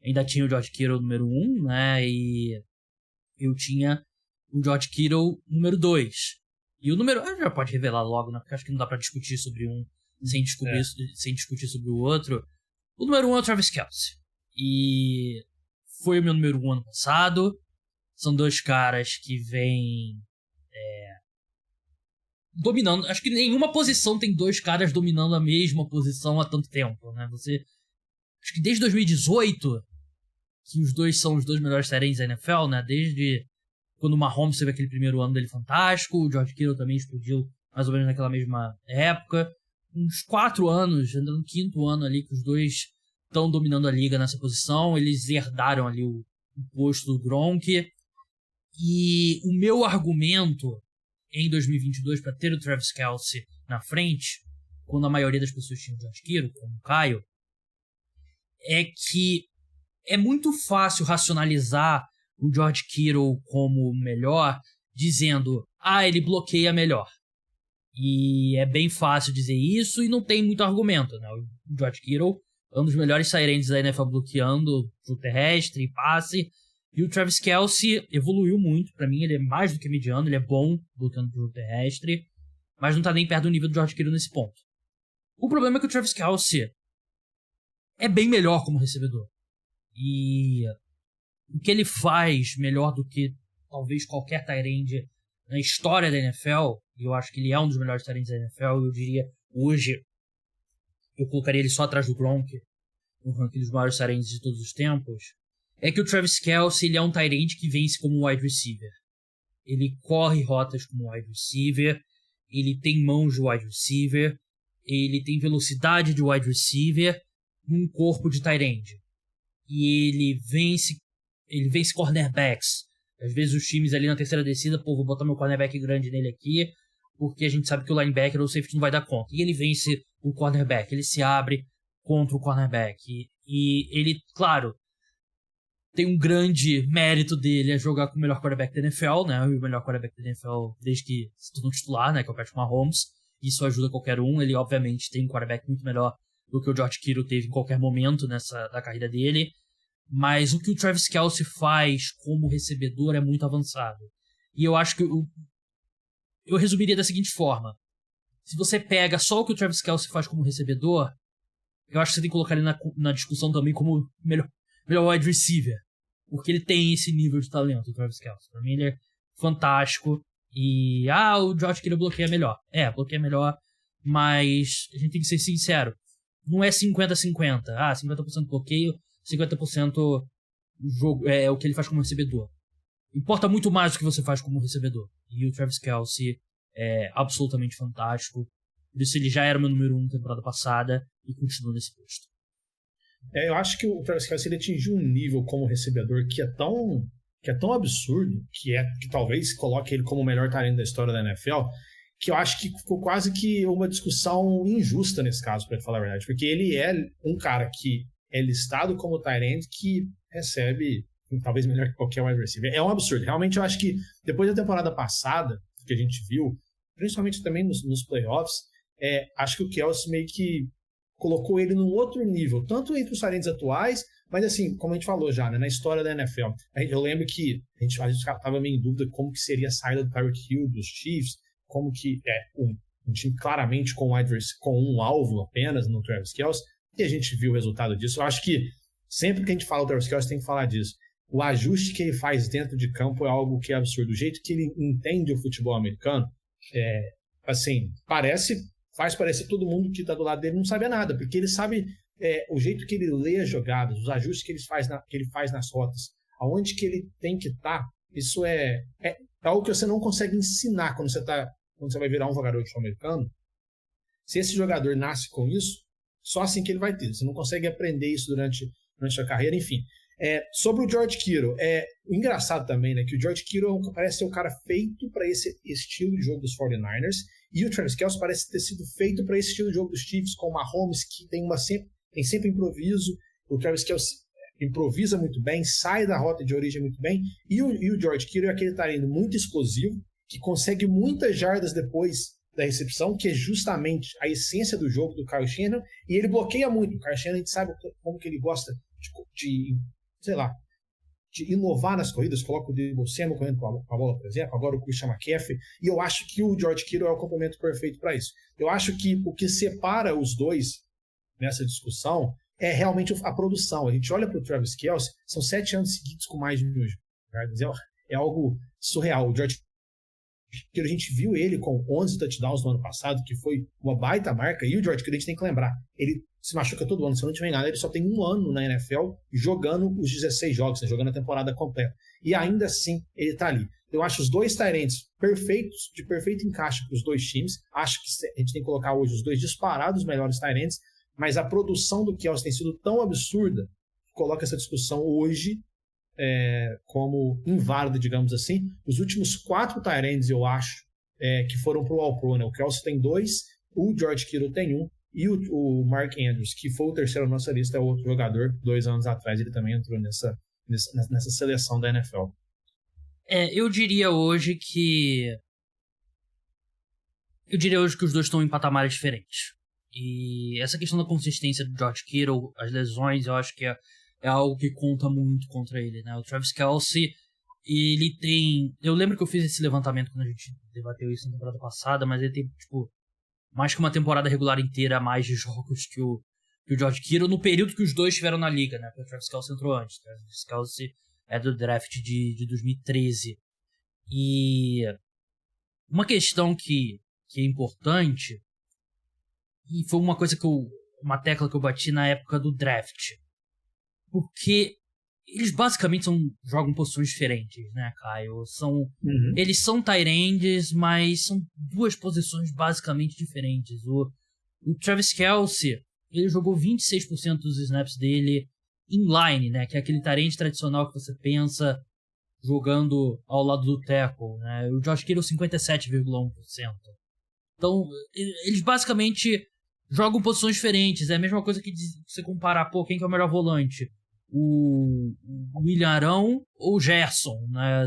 ainda tinha o George Kittle número 1, né? E eu tinha o George Kittle número 2. E o número... já pode revelar logo, né? Porque acho que não dá pra discutir sobre um sem discutir sobre o outro. O número 1 é o Travis Kelce. E foi o meu número 1 ano passado. São dois caras que vêm dominando. Acho que nenhuma posição tem dois caras dominando a mesma posição há tanto tempo, né? Acho que desde 2018 que os dois são os dois melhores tight ends da NFL, né? Desde quando o Mahomes teve aquele primeiro ano dele fantástico, o George Kittle também explodiu mais ou menos naquela mesma época. Uns 4 anos, andando no 5º ano ali, que os dois estão dominando a liga nessa posição. Eles herdaram ali o posto do Gronk. E o meu argumento em 2022 para ter o Travis Kelce na frente, quando a maioria das pessoas tinha o George Kittle, como o Caio, é que é muito fácil racionalizar o George Kittle como melhor, dizendo, ele bloqueia melhor. E é bem fácil dizer isso e não tem muito argumento, né? O George Kittle é um dos melhores tight ends da NFL bloqueando jogo terrestre e passe. E o Travis Kelce evoluiu muito. Pra mim, ele é mais do que mediano, ele é bom bloqueando jogo terrestre, mas não tá nem perto do nível do George Kittle nesse ponto. O problema é que o Travis Kelce é bem melhor como recebedor. E o que ele faz melhor do que talvez qualquer tight end na história da NFL, e eu acho que ele é um dos melhores tight ends da NFL, eu diria, hoje, eu colocaria ele só atrás do Gronk, no ranking dos maiores tight ends de todos os tempos, é que o Travis Kelce, ele é um tight end que vence como wide receiver. Ele corre rotas como wide receiver, ele tem mãos de wide receiver, ele tem velocidade de wide receiver, um corpo de tight end. E ele vence cornerbacks. Às vezes os times ali na terceira descida, vou botar meu cornerback grande nele aqui, porque a gente sabe que o linebacker ou o safety não vai dar conta. E ele vence o cornerback, ele se abre contra o cornerback. E ele, claro, tem um grande mérito dele a jogar com o melhor quarterback da NFL, né? O melhor quarterback da NFL desde que se tornou titular, né? Que é o Patrick Mahomes. Isso ajuda qualquer um. Ele, obviamente, tem um quarterback muito melhor do que o George Kittle teve em qualquer momento da carreira dele. Mas o que o Travis Kelce faz como recebedor é muito avançado. E eu acho que eu resumiria da seguinte forma. Se você pega só o que o Travis Kelce faz como recebedor, eu acho que você tem que colocar ele na discussão também como melhor wide receiver. Porque ele tem esse nível de talento, o Travis Kelce. Pra mim ele é fantástico. E, o George Kittle bloqueia melhor. Bloqueia melhor, mas a gente tem que ser sincero. Não é 50-50. 50% bloqueio, 50% jogo, é o que ele faz como recebedor. Importa muito mais o que você faz como recebedor. E o Travis Kelce é absolutamente fantástico. Por isso ele já era o meu número 1 na temporada passada e continua nesse posto. Eu acho que o Travis Kelce ele atingiu um nível como recebedor que é tão absurdo, que talvez coloque ele como o melhor talento da história da NFL, que eu acho que ficou quase que uma discussão injusta nesse caso, para falar a verdade. Porque ele é um cara que é listado como tight end que recebe talvez melhor que qualquer wide receiver. É um absurdo. Realmente eu acho que depois da temporada passada, que a gente viu, principalmente também nos playoffs, acho que o Kelce meio que colocou ele num outro nível, tanto entre os tight ends atuais, mas assim, como a gente falou já, né, na história da NFL. Eu lembro que a gente estava meio em dúvida como que seria a saída do Tyreek Hill, dos Chiefs, como que um time claramente com um alvo apenas no Travis Kelce, e a gente viu o resultado disso. Eu acho que sempre que a gente fala do Travis Kelce tem que falar disso. O ajuste que ele faz dentro de campo é algo que é absurdo. O jeito que ele entende o futebol americano, assim, faz parecer todo mundo que está do lado dele não sabe nada, porque ele sabe o jeito que ele lê as jogadas, os ajustes que ele faz nas rotas, aonde que ele tem que estar. Isso é algo que você não consegue ensinar quando você vai virar um jogador de futebol americano. Se esse jogador nasce com isso, só assim que ele vai ter. Você não consegue aprender isso durante a carreira, enfim. Sobre o George Kittle, o engraçado também, né, que o George Kittle parece ser o cara feito para esse estilo de jogo dos 49ers, e o Travis Kelce parece ter sido feito para esse estilo de jogo dos Chiefs, com o Mahomes, que tem sempre improviso. O Travis Kelce improvisa muito bem, sai da rota de origem muito bem, e o George Kittle é aquele talento muito explosivo, que consegue muitas jardas depois da recepção, que é justamente a essência do jogo do Kyle Shanahan, e ele bloqueia muito. O Kyle Shanahan, a gente sabe como que ele gosta de de inovar nas corridas, coloca o Deebo Samuel correndo com a bola, por exemplo, agora o Christian McCaffrey, e eu acho que o George Kittle é o complemento perfeito para isso. Eu acho que o que separa os dois nessa discussão é realmente a produção. A gente olha para o Travis Kelce, são 7 anos seguidos com mais de 1.000 jardas, é algo surreal. O George Kittle, a gente viu ele com 11 touchdowns no ano passado, que foi uma baita marca, e o George Kittle, a gente tem que lembrar, ele se machuca todo ano, se eu não tiver enganado, ele só tem 1 ano na NFL jogando os 16 jogos, né, jogando a temporada completa. E ainda assim, ele está ali. Eu acho os dois tight ends perfeitos, de perfeito encaixe para os dois times. Acho que a gente tem que colocar hoje os dois disparados melhores tight ends, mas a produção do Kelce tem sido tão absurda que coloca essa discussão hoje como inválida, digamos assim. Os últimos 4 tight ends, eu acho, que foram para o All-Pro, né? O Kelce tem 2, o George Kittle tem 1, e o Mark Andrews, que foi o terceiro na nossa lista, é outro jogador. 2 anos atrás ele também entrou nessa seleção da NFL. Eu diria hoje que os dois estão em patamares diferentes. E essa questão da consistência do George Kittle, as lesões, eu acho que é algo que conta muito contra ele, né? O Travis Kelce, ele tem... Eu lembro que eu fiz esse levantamento quando a gente debateu isso na temporada passada, mas ele tem, tipo, mais que uma temporada regular inteira a mais de jogos que o George Kittle no período que os dois estiveram na liga, né? Porque o Travis Kelce entrou antes. O Travis Kelce é do draft de 2013. E uma questão que é importante, e foi uma coisa uma tecla que eu bati na época do draft, porque eles basicamente jogam posições diferentes, né, Caio? Eles são tight ends, mas são 2 posições basicamente diferentes. O Travis Kelce, ele jogou 26% dos snaps dele inline, né, que é aquele tight end tradicional que você pensa jogando ao lado do tackle, né? O Josh Kittle 57,1%. Então, eles basicamente jogam posições diferentes. É a mesma coisa que você comparar, quem que é o melhor volante? O William Arão ou o Gerson, né?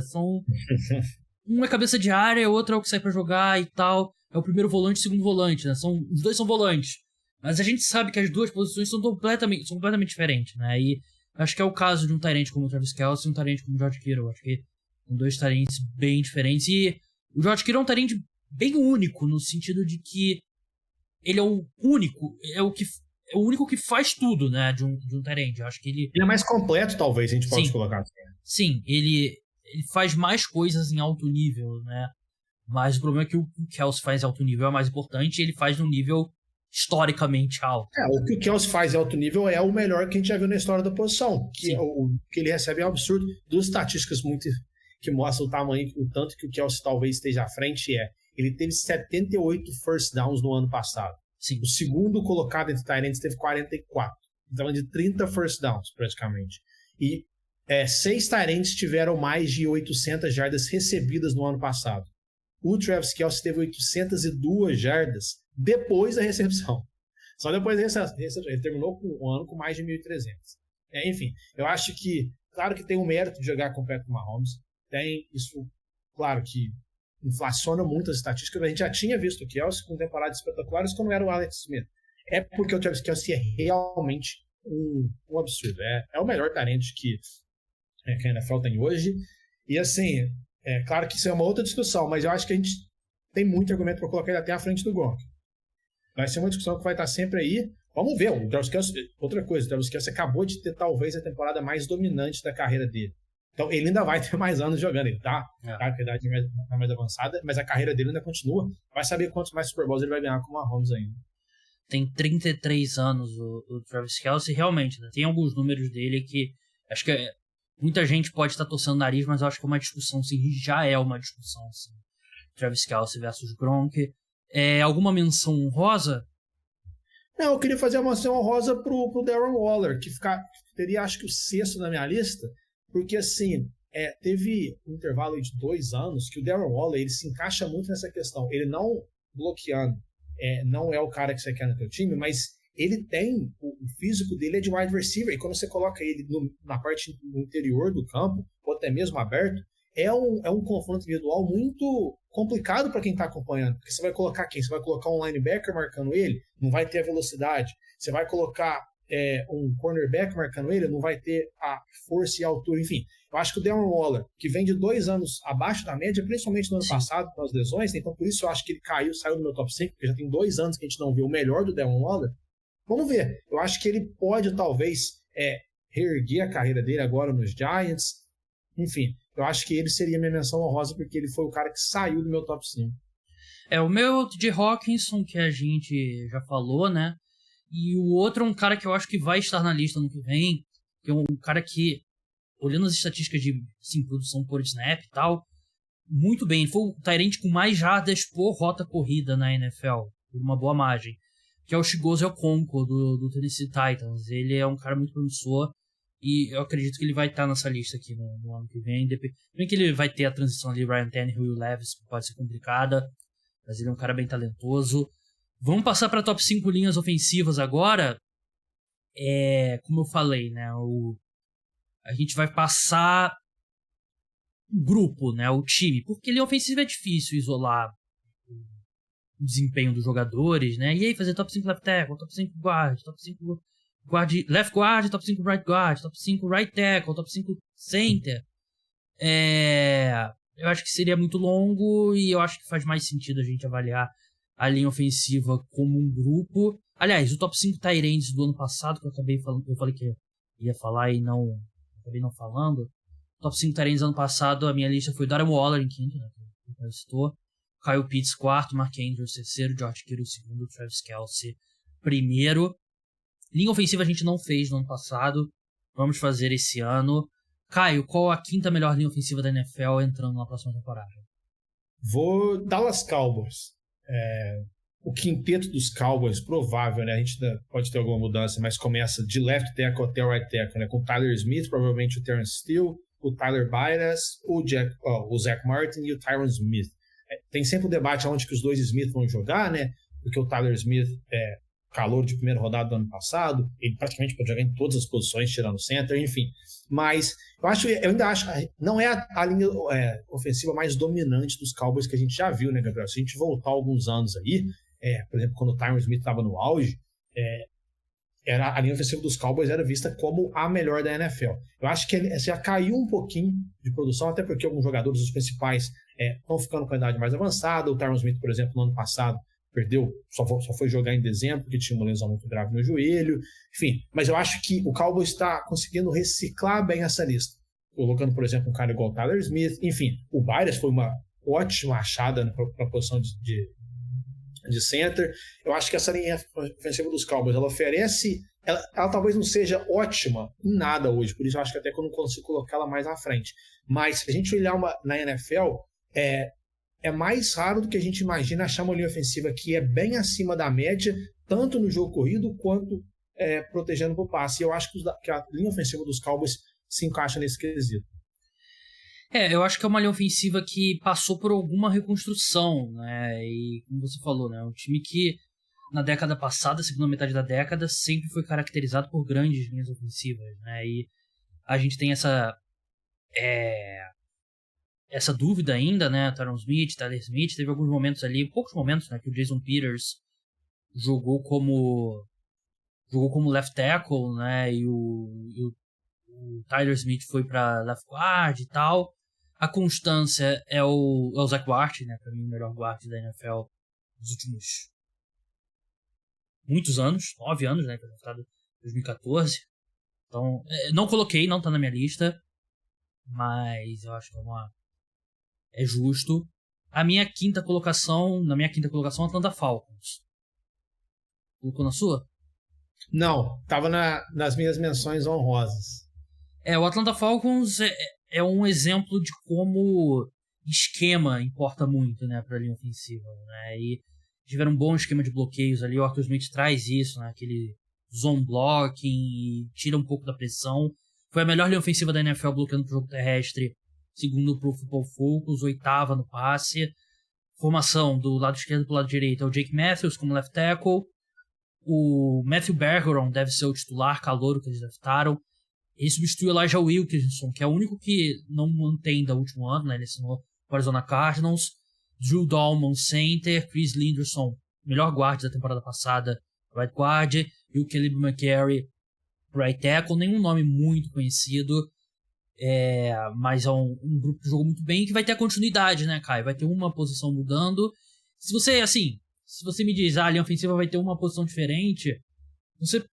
Um é cabeça de área, o outro é o que sai pra jogar e tal. É o primeiro volante e o segundo volante, né? Os dois são volantes. Mas a gente sabe que as 2 posições são completamente diferentes, né? E acho que é o caso de um tight end como o Travis Kelce e um tight end como o George Kittle. Acho que são 2 tight ends bem diferentes. E o George Kittle é um tight end bem único, no sentido de que ele é o único, é o único que faz tudo, né, de um tight end. Eu acho que ele é mais completo, talvez, a gente pode colocar assim. Sim, ele faz mais coisas em alto nível, né? Mas o problema é que o Kelce faz em alto nível é mais importante, e ele faz num nível historicamente alto. O que o Kelce faz em alto nível é o melhor que a gente já viu na história da posição. O que ele recebe é um absurdo. 2 estatísticas muito que mostram o tamanho, o tanto que o Kelce talvez esteja à frente ele teve 78 first downs no ano passado. Sim. O segundo colocado entre tight ends teve 44. Então, de 30 first downs, praticamente. E 6 tight ends tiveram mais de 800 jardas recebidas no ano passado. O Travis Kelce teve 802 jardas depois da recepção. Só depois da recepção. Ele terminou um ano com mais de 1.300. Enfim, eu acho que, claro que tem o mérito de jogar com o Patrick Mahomes. Tem isso, claro que inflaciona muito as estatísticas. A gente já tinha visto o Kelce com temporadas espetaculares quando era o Alex Smith. É porque o Travis Kelce é realmente um absurdo. É o melhor talento que a NFL tem hoje. E assim, claro que isso é uma outra discussão, mas eu acho que a gente tem muito argumento para colocar ele até à frente do Gronk. Vai ser uma discussão que vai estar sempre aí. Vamos ver, o Travis Kelce, outra coisa, o Travis Kelce acabou de ter talvez a temporada mais dominante da carreira dele. Então ele ainda vai ter mais anos jogando, ele tá com a idade mais avançada, mas a carreira dele ainda continua. Vai saber quantos mais Super Bowls ele vai ganhar com o Mahomes ainda. Tem 33 anos o Travis Kelce, realmente, né? Tem alguns números dele que acho que muita gente pode estar torcendo o nariz, mas eu acho que é uma discussão, sim, já é uma discussão, sim. Travis Kelce versus Gronk. Alguma menção honrosa? Não, eu queria fazer uma menção honrosa pro Darren Waller, que teria, acho que, o 6º na minha lista, porque, assim, teve um intervalo de 2 anos que o Darren Waller, ele se encaixa muito nessa questão. Ele não bloqueando, não é o cara que você quer no teu time, mas ele tem, o físico dele é de wide receiver, e quando você coloca ele na parte no interior do campo, ou até mesmo aberto, é um confronto individual muito complicado para quem está acompanhando, porque você vai colocar quem? Você vai colocar um linebacker marcando ele, não vai ter a velocidade. Você vai colocar um cornerback marcando ele, não vai ter a força e a altura. Enfim, Eu acho que o Darren Waller, que vem de 2 anos abaixo da média, principalmente no ano passado, com as lesões, então por isso eu acho que ele saiu do meu top 5, porque já tem 2 anos que a gente não viu o melhor do Darren Waller. Vamos ver. Eu acho que ele pode, talvez, reerguer a carreira dele agora nos Giants. Enfim, eu acho que ele seria minha menção honrosa, porque ele foi o cara que saiu do meu top 5. O meu de Hawkinson, que a gente já falou, né? E o outro é um cara que eu acho que vai estar na lista no que vem, que é um cara que, olhando as estatísticas de produção por snap e tal, muito bem. Ele foi o tight end com mais jardas por rota corrida na NFL, por uma boa margem, que é o Chigozie Okonkwo, do Tennessee Titans. Ele é um cara muito promissor e eu acredito que ele vai estar nessa lista aqui no ano que vem. Bem que ele vai ter a transição ali, Ryan Tannehill e o Levis, que pode ser complicada, mas ele é um cara bem talentoso. Vamos passar para top 5 linhas ofensivas agora. Como eu falei, né? A gente vai passar o grupo, né? O time, porque linha ofensiva é difícil isolar o desempenho dos jogadores, né? E aí fazer top 5 left tackle, top 5 guard, top 5 left guard, top 5 right guard, top 5 right tackle, top 5 center. Eu acho que seria muito longo e eu acho que faz mais sentido a gente avaliar a linha ofensiva como um grupo. Aliás, o top 5 tight ends do ano passado, que eu acabei falando, eu falei que ia falar e acabei não falando. Top 5 tight ends do ano passado, a minha lista foi Darren Waller em quinto, né, que eu citou. Kyle Pitts, quarto, Mark Andrews, terceiro, George Kittle, segundo, Travis Kelce, primeiro. Linha ofensiva a gente não fez no ano passado, vamos fazer esse ano. Caio, qual a quinta melhor linha ofensiva da NFL entrando na próxima temporada? Vou Dallas Cowboys. O quinteto dos Cowboys, provável, né? A gente pode ter alguma mudança, mas começa de left tackle até o right tackle, né? Com o Tyler Smith, provavelmente o Terrence Steele, o Tyler Byras, o Zach Martin e o Tyron Smith. Tem sempre o debate onde que os dois Smith vão jogar, né? Porque o Tyler Smith é calor de primeira rodada do ano passado, ele praticamente pode jogar em todas as posições, tirando o center, enfim. Mas eu ainda acho, não é a linha ofensiva mais dominante dos Cowboys que a gente já viu, né, Gabriel? Se a gente voltar alguns anos aí, por exemplo, quando o Tyron Smith estava no auge, a linha ofensiva dos Cowboys era vista como a melhor da NFL. Eu acho que já caiu um pouquinho de produção, até porque alguns jogadores, os principais, estão ficando com a idade mais avançada. O Tyron Smith, por exemplo, no ano passado, perdeu, só foi jogar em dezembro, porque tinha uma lesão muito grave no joelho. Enfim, mas eu acho que o Cowboys está conseguindo reciclar bem essa lista. Colocando, por exemplo, um cara igual o Tyler Smith. Enfim, o Byras foi uma ótima achada para a posição de center. Eu acho que essa linha ofensiva dos Cowboys, ela oferece... Ela talvez não seja ótima em nada hoje, por isso eu acho que até que eu não consigo colocar ela mais à frente. Mas se a gente olhar na NFL, é mais raro do que a gente imagina achar uma linha ofensiva que é bem acima da média, tanto no jogo corrido quanto protegendo para o passe. E eu acho que a linha ofensiva dos Cowboys se encaixa nesse quesito. Eu acho que é uma linha ofensiva que passou por alguma reconstrução, né? E como você falou, né? Um time que na década passada, segunda metade da década, sempre foi caracterizado por grandes linhas ofensivas, né? E a gente tem essa dúvida ainda, né? Tyron Smith, Tyler Smith, teve alguns momentos ali, poucos momentos, né? Que o Jason Peters jogou como left tackle, né? E o Tyler Smith foi para left guard e tal. A constância é o Zach Martin, né? Para mim, o melhor guard da NFL dos últimos muitos anos, 9 anos, né? Que foi draftado em 2014. Então, não coloquei, não tá na minha lista, mas eu acho que é justo. Na minha quinta colocação, Atlanta Falcons. Colocou na sua? Não, tava nas minhas menções honrosas. O Atlanta Falcons é um exemplo de como esquema importa muito, né, para a linha ofensiva, né? E tiveram um bom esquema de bloqueios ali. O Arthur Smith traz isso, né? Aquele zone blocking e tira um pouco da pressão. Foi a melhor linha ofensiva da NFL bloqueando pro jogo terrestre, segundo pro Football Focus, 8ª no passe. Formação do lado esquerdo pro lado direito é o Jake Matthews como left tackle. O Matthew Bergeron deve ser o titular calouro que eles draftaram. Ele substitui o Elijah Wilkinson, que é o único que não mantém da último ano, né? Ele assinou com o Arizona Cardinals. Drew Dalman, center. Chris Linderson, melhor guarda da temporada passada, right guard. E o Caleb McCary, right tackle. Nenhum nome muito conhecido. Mas é um grupo que jogou muito bem e que vai ter a continuidade, né, Caio? Vai ter uma posição mudando. Se você me diz, a linha ofensiva vai ter uma posição diferente, você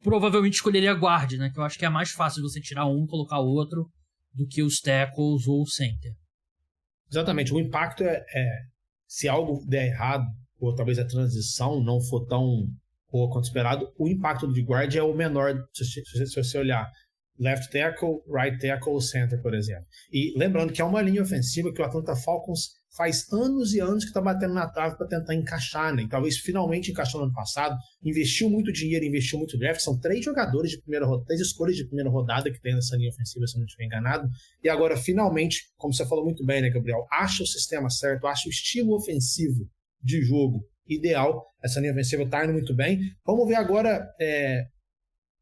provavelmente escolheria guard, né? Que eu acho que é mais fácil você tirar um e colocar outro do que os tackles ou o center. Exatamente. O impacto se algo der errado, ou talvez a transição não for tão boa quanto esperado, o impacto de guard é o menor se você olhar left tackle, right tackle, center, por exemplo. E lembrando que é uma linha ofensiva que o Atlanta Falcons faz anos e anos que está batendo na trave para tentar encaixar, né? E talvez finalmente encaixou no ano passado, investiu muito dinheiro, investiu muito draft, são 3 jogadores de primeira rodada, 3 escolhas de primeira rodada que tem nessa linha ofensiva, se eu não estiver enganado, e agora finalmente, como você falou muito bem, né, Gabriel, acha o sistema certo, acha o estilo ofensivo de jogo ideal, essa linha ofensiva está indo muito bem. Vamos ver agora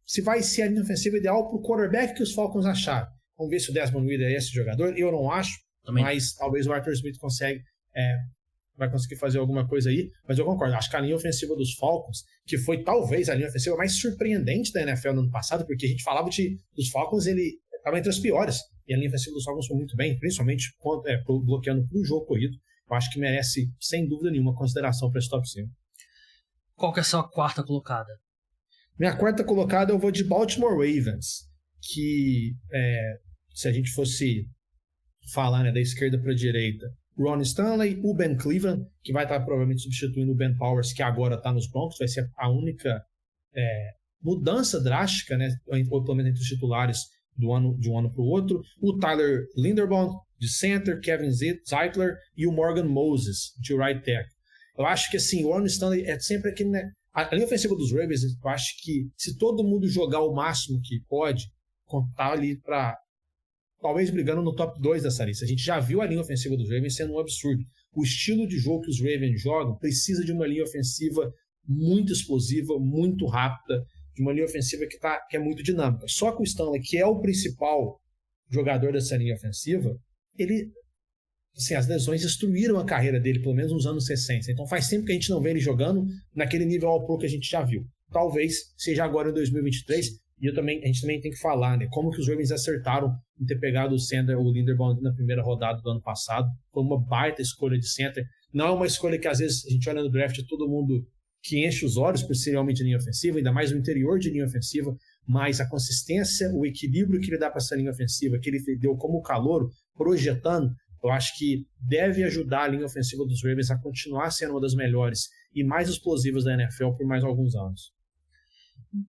se vai ser a linha ofensiva ideal para o quarterback que os Falcons acharam. Vamos ver se o Desmond Ridder é esse jogador, eu não acho, também. Mas talvez o Arthur Smith vai conseguir fazer alguma coisa aí, mas eu concordo, acho que a linha ofensiva dos Falcons, que foi talvez a linha ofensiva mais surpreendente da NFL no ano passado, porque a gente falava dos Falcons, ele estava entre as piores, e a linha ofensiva dos Falcons foi muito bem, principalmente bloqueando para o jogo corrido. Eu acho que merece, sem dúvida nenhuma, consideração para esse top 5. Qual que é a sua quarta colocada? Minha quarta colocada eu vou de Baltimore Ravens, que se a gente fosse falar, né, da esquerda para a direita, Ron Stanley, o Ben Cleveland, que vai estar provavelmente substituindo o Ben Powers, que agora está nos Broncos, vai ser a única mudança drástica, né, ou pelo menos entre os titulares de um ano para o outro. O Tyler Linderbaum, de center, Kevin Zeitler e o Morgan Moses, de right tackle. Eu acho que assim, o Ron Stanley é sempre aquele, né, a linha ofensiva dos Ravens, eu acho que se todo mundo jogar o máximo que pode, contar ali para talvez brigando no top 2 dessa lista. A gente já viu a linha ofensiva dos Ravens sendo um absurdo. O estilo de jogo que os Ravens jogam precisa de uma linha ofensiva muito explosiva, muito rápida, de uma linha ofensiva que é muito dinâmica. Só que o Stanley, que é o principal jogador dessa linha ofensiva, as lesões destruíram a carreira dele, pelo menos nos anos 60. Então faz tempo que a gente não vê ele jogando naquele nível All-Pro que a gente já viu. Talvez seja agora em 2023, e a gente também tem que falar, né, como que os Ravens acertaram em ter pegado o Linderbaum na primeira rodada do ano passado. Foi uma baita escolha de center. Não é uma escolha que às vezes a gente olha no draft todo mundo que enche os olhos por ser realmente linha ofensiva, ainda mais no interior de linha ofensiva, mas a consistência, o equilíbrio que ele dá para essa linha ofensiva, que ele deu como calouro, projetando, eu acho que deve ajudar a linha ofensiva dos Ravens a continuar sendo uma das melhores e mais explosivas da NFL por mais alguns anos.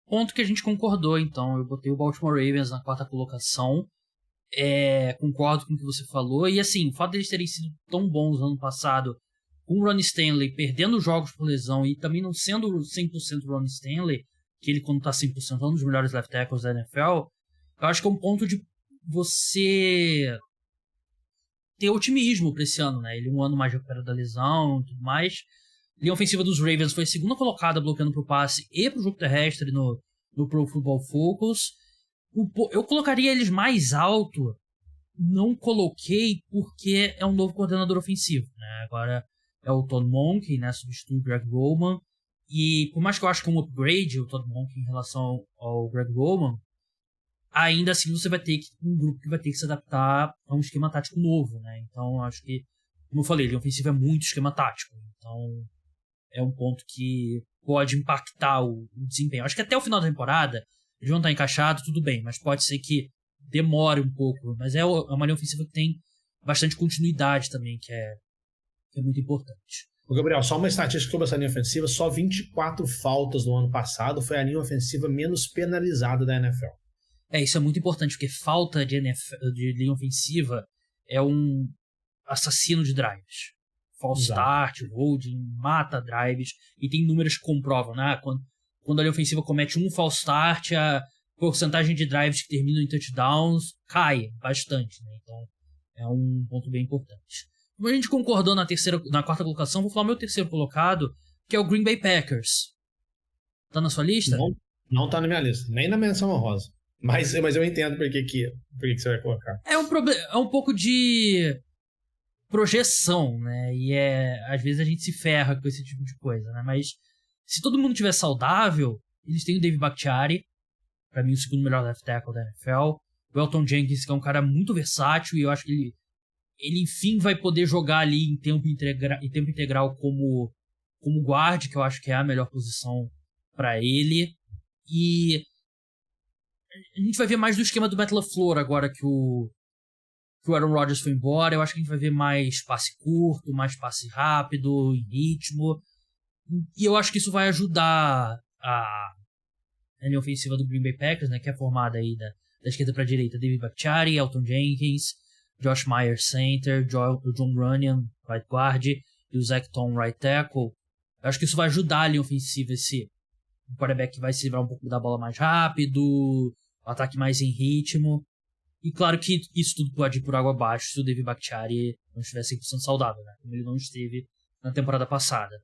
Ponto que a gente concordou, então. Eu botei o Baltimore Ravens na quarta colocação. Concordo com o que você falou. E assim, o fato deles terem sido tão bons no ano passado, com o Ron Stanley perdendo jogos por lesão e também não sendo 100% Ron Stanley, que ele quando tá 100% é um dos melhores left tackles da NFL, eu acho que é um ponto de você ter otimismo para esse ano, né? Ele um ano mais recuperado da lesão e tudo mais. A linha ofensiva dos Ravens foi a segunda colocada bloqueando pro passe e pro jogo terrestre no Pro Football Focus. Eu colocaria eles mais alto, não coloquei porque é um novo coordenador ofensivo, né? Agora é o Todd Monken, né? Substitui o Greg Roman. E por mais que eu acho que é um upgrade o Todd Monken em relação ao Greg Roman, ainda assim você vai ter um grupo que vai ter que se adaptar a um esquema tático novo, né? Então eu acho que, como eu falei, a linha ofensiva é muito esquema tático. Então é um ponto que pode impactar o desempenho. Acho que até o final da temporada eles vão estar encaixados, tudo bem, mas pode ser que demore um pouco. Mas é uma linha ofensiva que tem bastante continuidade também, que é muito importante. O Gabriel, só uma estatística sobre essa linha ofensiva, só 24 faltas no ano passado foi a linha ofensiva menos penalizada da NFL. Isso é muito importante, porque falta de linha ofensiva é um assassino de drives. False start, holding, mata drives, e tem números que comprovam, né? Quando a linha ofensiva comete um false start, a porcentagem de drives que terminam em touchdowns cai bastante, né? Então é um ponto bem importante. Como a gente concordou na quarta colocação, vou falar o meu terceiro colocado, que é o Green Bay Packers. Tá na sua lista? Não tá na minha lista, nem na menção honrosa. Mas eu entendo por que você vai colocar. É um pouco de projeção, né? E às vezes a gente se ferra com esse tipo de coisa, né? Mas se todo mundo estiver saudável, eles têm o David Bakhtiari, pra mim o segundo melhor left tackle da NFL. O Elgton Jenkins, que é um cara muito versátil, e eu acho que ele enfim vai poder jogar ali em tempo integral como guard, que eu acho que é a melhor posição para ele. E a gente vai ver mais do esquema do Matt LaFleur agora que o Aaron Rodgers foi embora. Eu acho que a gente vai ver mais passe curto, mais passe rápido, em ritmo. E eu acho que isso vai ajudar a linha ofensiva do Green Bay Packers, né, que é formada aí da esquerda para a direita, David Bakhtiari, Elgton Jenkins, Josh Myers center, John Runyan right guard e o Zach Tom right tackle. Eu acho que isso vai ajudar a linha ofensiva, o quarterback vai se livrar um pouco da bola mais rápido, o ataque mais em ritmo. E claro que isso tudo pode ir por água abaixo se o David Bakhtiari não estiver 100% saudável, né, como ele não esteve na temporada passada.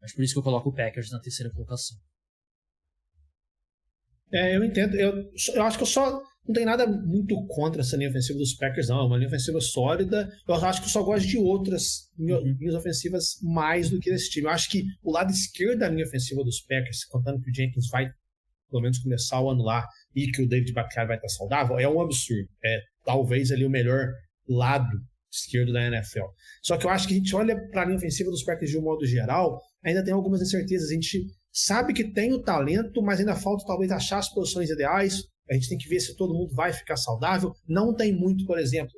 Mas por isso que eu coloco o Packers na terceira colocação. Eu entendo. Eu acho que eu só não tenho nada muito contra essa linha ofensiva dos Packers, não. É uma linha ofensiva sólida. Eu acho que eu só gosto de outras linhas ofensivas mais do que desse time. Eu acho que o lado esquerdo da linha ofensiva dos Packers, contando que o Jenkins vai, pelo menos, começar o ano lá e que o David Bakhtiari vai estar saudável, é um absurdo. É talvez ali o melhor lado esquerdo da NFL. Só que eu acho que a gente olha para a linha ofensiva dos Packers de um modo geral, ainda tem algumas incertezas. A gente sabe que tem o talento, mas ainda falta talvez achar as posições ideais. A gente tem que ver se todo mundo vai ficar saudável. Não tem muito, por exemplo,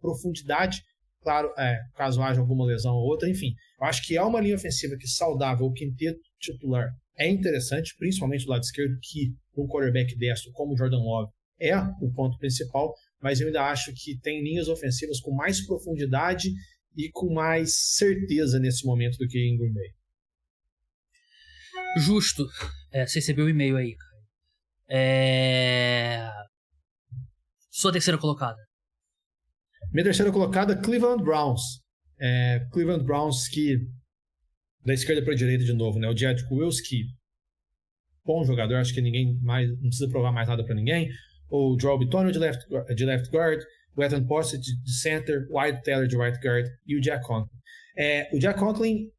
profundidade. Claro, caso haja alguma lesão ou outra. Enfim, eu acho que é uma linha ofensiva que saudável, o quinteto titular é interessante, principalmente do lado esquerdo, que um quarterback destro como o Jordan Love é o ponto principal, mas eu ainda acho que tem linhas ofensivas com mais profundidade e com mais certeza nesse momento do que em Green Bay. Justo. Você recebeu o e-mail aí. Sua terceira colocada. Minha terceira colocada, Cleveland Browns. Cleveland Browns que, da esquerda para a direita de novo, né? O Jedrick Wills, que bom jogador, acho que ninguém mais, não precisa provar mais nada para ninguém. O Joel Bitonio de left guard, o Ethan Postet de center, o Wyatt Teller de right guard e o Jack Conklin. O Jack Conklin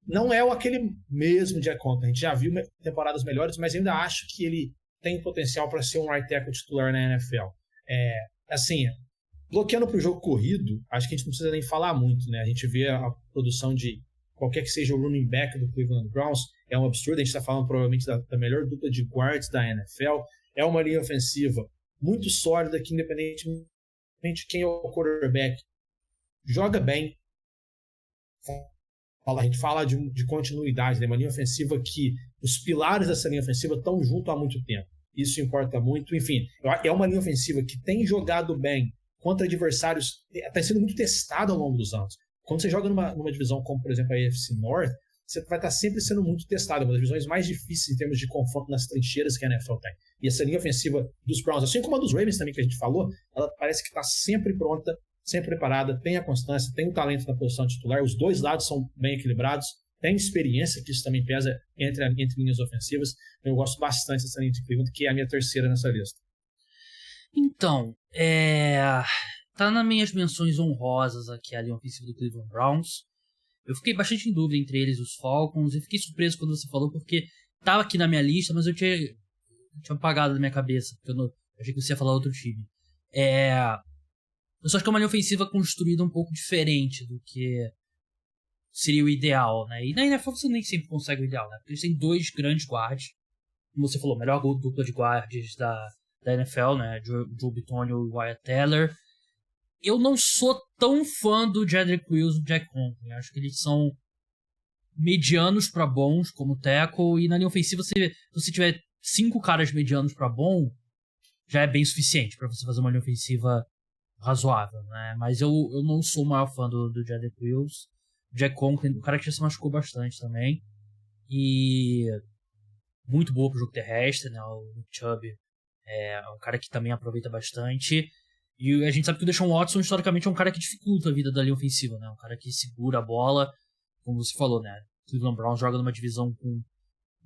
não é aquele mesmo Jack Conklin. A gente já viu temporadas melhores, mas ainda acho que ele tem potencial para ser um right tackle titular na NFL. Assim, bloqueando para o jogo corrido, acho que a gente não precisa nem falar muito, né? A gente vê a produção de qualquer que seja o running back do Cleveland Browns, é um absurdo. A gente está falando provavelmente da melhor dupla de guards da NFL. É uma linha ofensiva muito sólida que, independentemente de quem é o quarterback, joga bem. A gente fala de continuidade, né? Uma linha ofensiva que os pilares dessa linha ofensiva estão juntos há muito tempo. Isso importa muito. Enfim, é uma linha ofensiva que tem jogado bem contra adversários, está sendo muito testado ao longo dos anos. Quando você joga numa divisão como, por exemplo, a AFC North, você vai estar sempre sendo muito testado. É uma das divisões mais difíceis em termos de confronto nas trincheiras que a NFL tem. E essa linha ofensiva dos Browns, assim como a dos Ravens também que a gente falou, ela parece que está sempre pronta, sempre preparada, tem a constância, tem o talento na posição titular. Os dois lados são bem equilibrados, tem experiência, que isso também pesa entre linhas ofensivas. Eu gosto bastante dessa linha de Cleveland, que é a minha terceira nessa lista. Então, tá nas minhas menções honrosas aqui a linha ofensiva do Cleveland Browns. Eu fiquei bastante em dúvida entre eles e os Falcons, e fiquei surpreso quando você falou, porque tava aqui na minha lista, mas eu tinha apagado da minha cabeça, porque eu achei que você ia falar outro time. Eu só acho que é uma linha ofensiva construída um pouco diferente do que seria o ideal, né? E na NFL você nem sempre consegue o ideal, né? Porque eles têm dois grandes guards, como você falou, melhor dupla de guards da NFL, né? Joe Bitonio e Wyatt Teller. Eu não sou tão fã do Jedrick Wills e do Jack Conklin. Acho que eles são medianos para bons como tackle, e na linha ofensiva, se você tiver 5 caras medianos para bom, já é bem suficiente para você fazer uma linha ofensiva razoável, né? Mas eu não sou o maior fã do Jedrick Wills. Jack Conklin, o cara que já se machucou bastante também, e muito boa pro jogo terrestre, né? O Chubb é um cara que também aproveita bastante. E a gente sabe que o Deshaun Watson, historicamente, é um cara que dificulta a vida da linha ofensiva, né? Um cara que segura a bola, como você falou, né? Cleveland Browns joga numa divisão com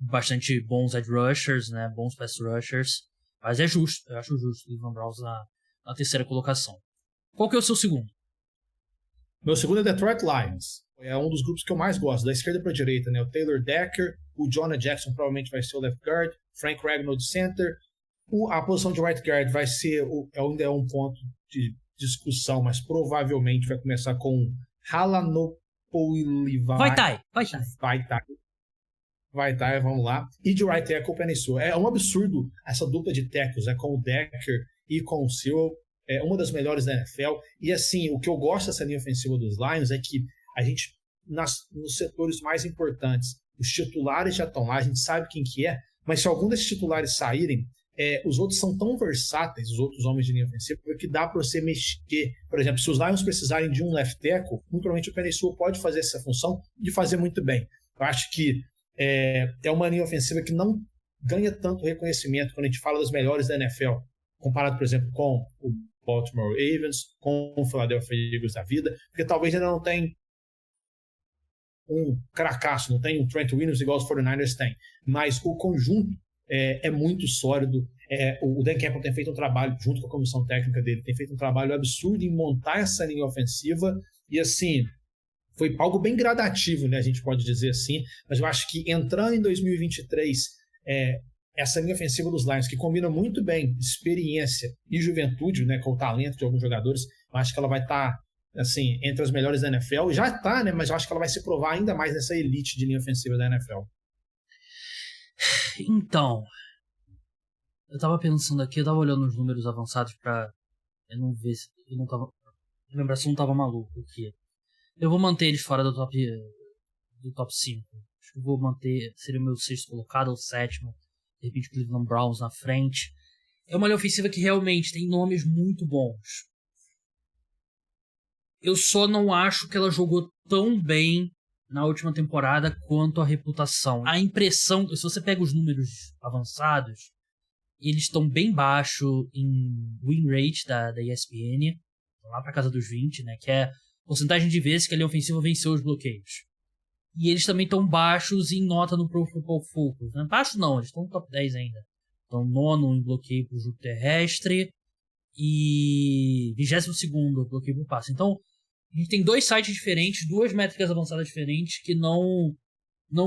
bastante bons edge rushers, né? Bons pass rushers. Mas é justo, eu acho justo o Cleveland Browns na terceira colocação. Qual que é o seu segundo? Meu segundo é Detroit Lions. É um dos grupos que eu mais gosto, da esquerda para a direita, né? O Taylor Decker, o Jonah Jackson provavelmente vai ser o left guard, Frank Ragnow de center, A posição de right guard vai ser, ainda é um ponto de discussão, mas provavelmente vai começar com Halanopoulivai. Vai estar, vamos lá. E de right tackle, o Penei Sewell. É um absurdo essa dupla de tackles, com o Decker e com o Sewell. É uma das melhores da NFL. E assim, o que eu gosto dessa linha ofensiva dos Lions é que a gente, nos setores mais importantes, os titulares já estão lá, a gente sabe quem que é, mas se algum desses titulares saírem, os outros são tão versáteis, os outros homens de linha ofensiva, que dá para você mexer. Por exemplo, se os Lions precisarem de um left tackle, muito provavelmente o Penei Sewell pode fazer essa função e fazer muito bem. Eu acho que é uma linha ofensiva que não ganha tanto reconhecimento quando a gente fala das melhores da NFL, comparado, por exemplo, com o Baltimore Ravens, com o Philadelphia Eagles da vida, porque talvez ainda não tem um cracaço, não tem um Trent Williams igual os 49ers têm, mas o conjunto é muito sólido. O Dan Campbell tem feito um trabalho, junto com a comissão técnica dele, tem feito um trabalho absurdo em montar essa linha ofensiva, e assim, foi algo bem gradativo, né, a gente pode dizer assim, mas eu acho que entrando em 2023, essa linha ofensiva dos Lions, que combina muito bem experiência e juventude, né, com o talento de alguns jogadores, eu acho que ela vai estar assim, entre as melhores da NFL. Já está, né, mas eu acho que ela vai se provar ainda mais nessa elite de linha ofensiva da NFL. Então, eu tava pensando aqui, eu tava olhando os números avançados pra eu não ver se eu não tava, lembrar se eu não tava maluco aqui. Eu vou manter eles fora do top 5. Acho que eu vou manter, seria o meu sexto colocado ou sétimo. De repente o Cleveland Browns na frente. É uma linha ofensiva que realmente tem nomes muito bons. Eu só não acho que ela jogou tão bem na última temporada quanto a reputação. A impressão, se você pega os números avançados, eles estão bem baixo em win rate da ESPN, lá pra casa dos 20, né, que é a porcentagem de vezes que a linha ofensiva venceu os bloqueios. E eles também estão baixos em nota no Pro Football Focus. Né? Baixo não, eles estão no top 10 ainda. Estão 9º em bloqueio pro jogo terrestre e 22º bloqueio pro passe. Então, a gente tem 2 sites diferentes, 2 métricas avançadas diferentes que não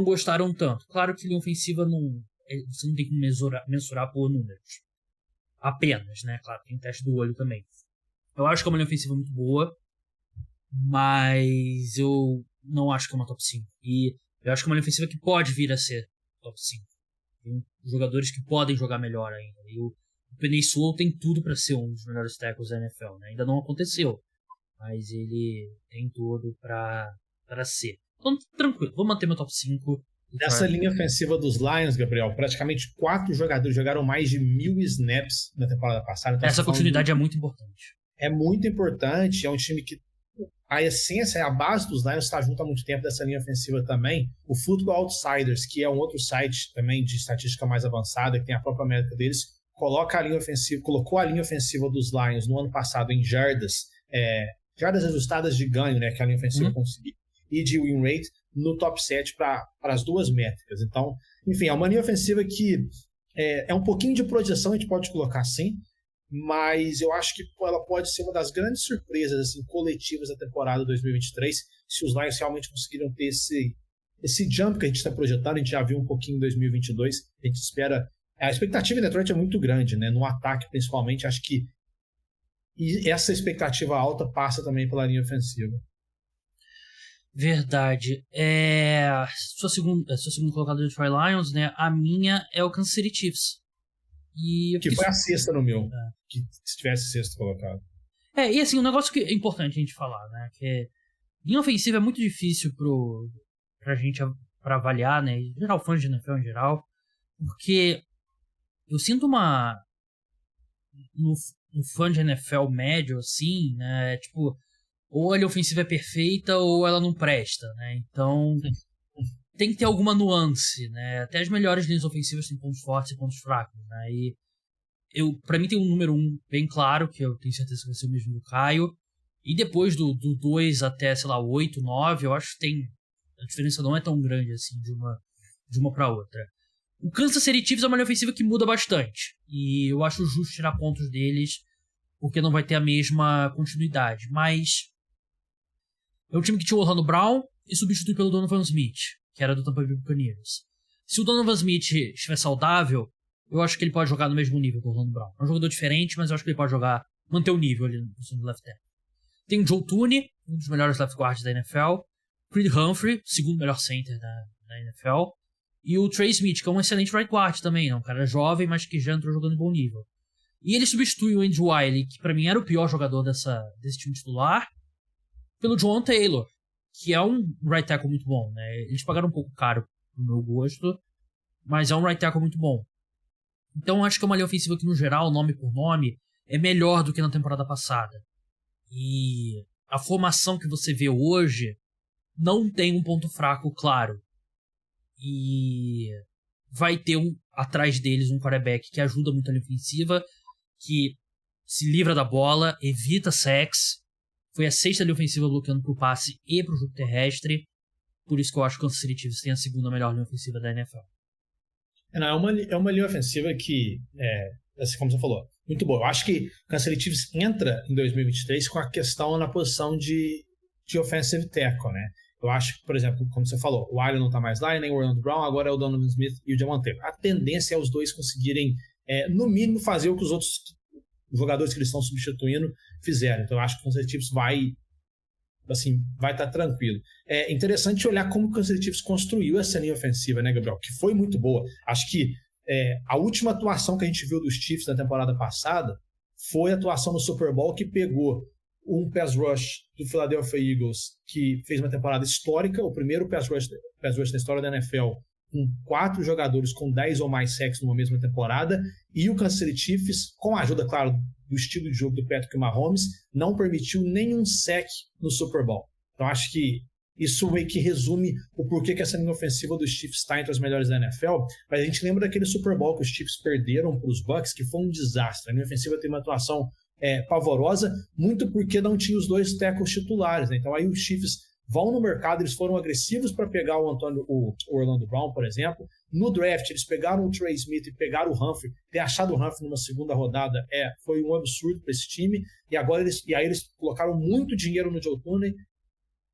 gostaram tanto. Claro que linha ofensiva você não tem como mensurar por números. Apenas, né? Claro, tem teste do olho também. Eu acho que é uma linha ofensiva muito boa, mas eu não acho que é uma top 5. E eu acho que é uma linha ofensiva que pode vir a ser top 5. Tem jogadores que podem jogar melhor ainda. E o Penei Sewell tem tudo para ser um dos melhores tackles da NFL. Né? Ainda não aconteceu, mas ele tem tudo para ser. Então, tranquilo, vou manter meu top 5. Nessa linha ofensiva dos Lions, Gabriel, praticamente 4 jogadores jogaram mais de 1.000 snaps na temporada passada. Então, essa continuidade é muito importante. É muito importante, é um time que a essência, a base dos Lions está junto há muito tempo dessa linha ofensiva também. O Football Outsiders, que é um outro site também de estatística mais avançada, que tem a própria métrica deles, colocou a linha ofensiva dos Lions no ano passado em jardas ajustadas de ganho, né, que a linha ofensiva conseguiu, e de win rate no top 7 para as 2 métricas. Então, enfim, é uma linha ofensiva que é um pouquinho de projeção, a gente pode colocar assim, mas eu acho que ela pode ser uma das grandes surpresas assim, coletivas da temporada 2023, se os Lions realmente conseguiram ter esse jump que a gente está projetando. A gente já viu um pouquinho em 2022, a gente espera. A expectativa em Detroit é muito grande, né? No ataque principalmente, acho que essa expectativa alta passa também pela linha ofensiva. Verdade. Sua segunda colocada do Detroit Lions, né? A minha é o Kansas City Chiefs. Que foi a sexta no meu. Que se tivesse sexta colocado. E assim, um negócio que é importante a gente falar, né? Que linha ofensiva é muito difícil pra gente pra avaliar, né? Em geral, fãs de NFL em geral. Porque eu sinto no fã de NFL médio, assim, né? Tipo, ou a linha ofensiva é perfeita ou ela não presta, né? Então, tem que ter alguma nuance, né? Até as melhores linhas ofensivas têm pontos fortes e pontos fracos, né? E pra mim tem um número 1 bem claro, que eu tenho certeza que vai ser o mesmo do Caio. E depois do 2 até, sei lá, 8, 9, eu acho que a diferença não é tão grande assim de uma pra outra. O Kansas City Chiefs é uma linha ofensiva que muda bastante. E eu acho justo tirar pontos deles, porque não vai ter a mesma continuidade. Mas é um time que tinha o Orlando Brown e substitui pelo Donovan Smith, que era do Tampa Bay Buccaneers. Se o Donovan Smith estiver saudável, eu acho que ele pode jogar no mesmo nível que o Orlando Brown. É um jogador diferente, mas eu acho que ele pode manter o nível ali no segundo left tackle. Tem o Joe Thuney, um dos melhores left guards da NFL. Creed Humphrey, segundo melhor center da NFL. E o Trey Smith, que é um excelente right guard também, né? Um cara jovem, mas que já entrou jogando em bom nível. E ele substitui o Andy Wiley, que pra mim era o pior jogador desse time titular, pelo John Taylor, que é um right tackle muito bom, né? Eles pagaram um pouco caro pro meu gosto, mas é um right tackle muito bom. Então acho que é uma linha ofensiva que, no geral, nome por nome, é melhor do que na temporada passada. E a formação que você vê hoje não tem um ponto fraco claro. E vai ter atrás deles um quarterback que ajuda muito a linha ofensiva, que se livra da bola, evita sacks. Foi a 6ª linha ofensiva bloqueando pro passe e pro jogo terrestre. Por isso que eu acho que o Kansas City Chiefs tem a 2ª melhor linha ofensiva da NFL. É uma linha ofensiva que, assim como você falou, muito boa. Eu acho que o Kansas City Chiefs entra em 2023 com a questão na posição de offensive tackle, né? Eu acho que, por exemplo, como você falou, o Wiley não está mais lá, nem o Orlando Brown, agora é o Donovan Smith e o Javon Taylor. A tendência é os dois conseguirem, no mínimo, fazer o que os outros jogadores que eles estão substituindo fizeram. Então eu acho que o Kansas City Chiefs vai estar tranquilo. É interessante olhar como o Kansas City Chiefs construiu essa linha ofensiva, né, Gabriel? Que foi muito boa. Acho que a última atuação que a gente viu dos Chiefs na temporada passada foi a atuação no Super Bowl, que pegou um pass rush do Philadelphia Eagles, que fez uma temporada histórica, o primeiro pass rush da história da NFL, com 4 jogadores com 10 ou mais sacks numa mesma temporada, e o Kansas City Chiefs, com a ajuda, claro, do estilo de jogo do Patrick Mahomes, não permitiu nenhum sack no Super Bowl. Então acho que isso meio que resume o porquê que essa linha ofensiva dos Chiefs está entre as melhores da NFL, mas a gente lembra daquele Super Bowl que os Chiefs perderam para os Bucs, que foi um desastre. A linha ofensiva teve uma atuação pavorosa, muito porque não tinha os 2 tackles titulares, né? Então aí os Chiefs vão no mercado, eles foram agressivos para pegar o Orlando Brown, por exemplo. No draft, eles pegaram o Trey Smith e pegaram o Humphrey. Ter achado o Humphrey numa segunda rodada foi um absurdo para esse time. E aí eles colocaram muito dinheiro no Joe Thuney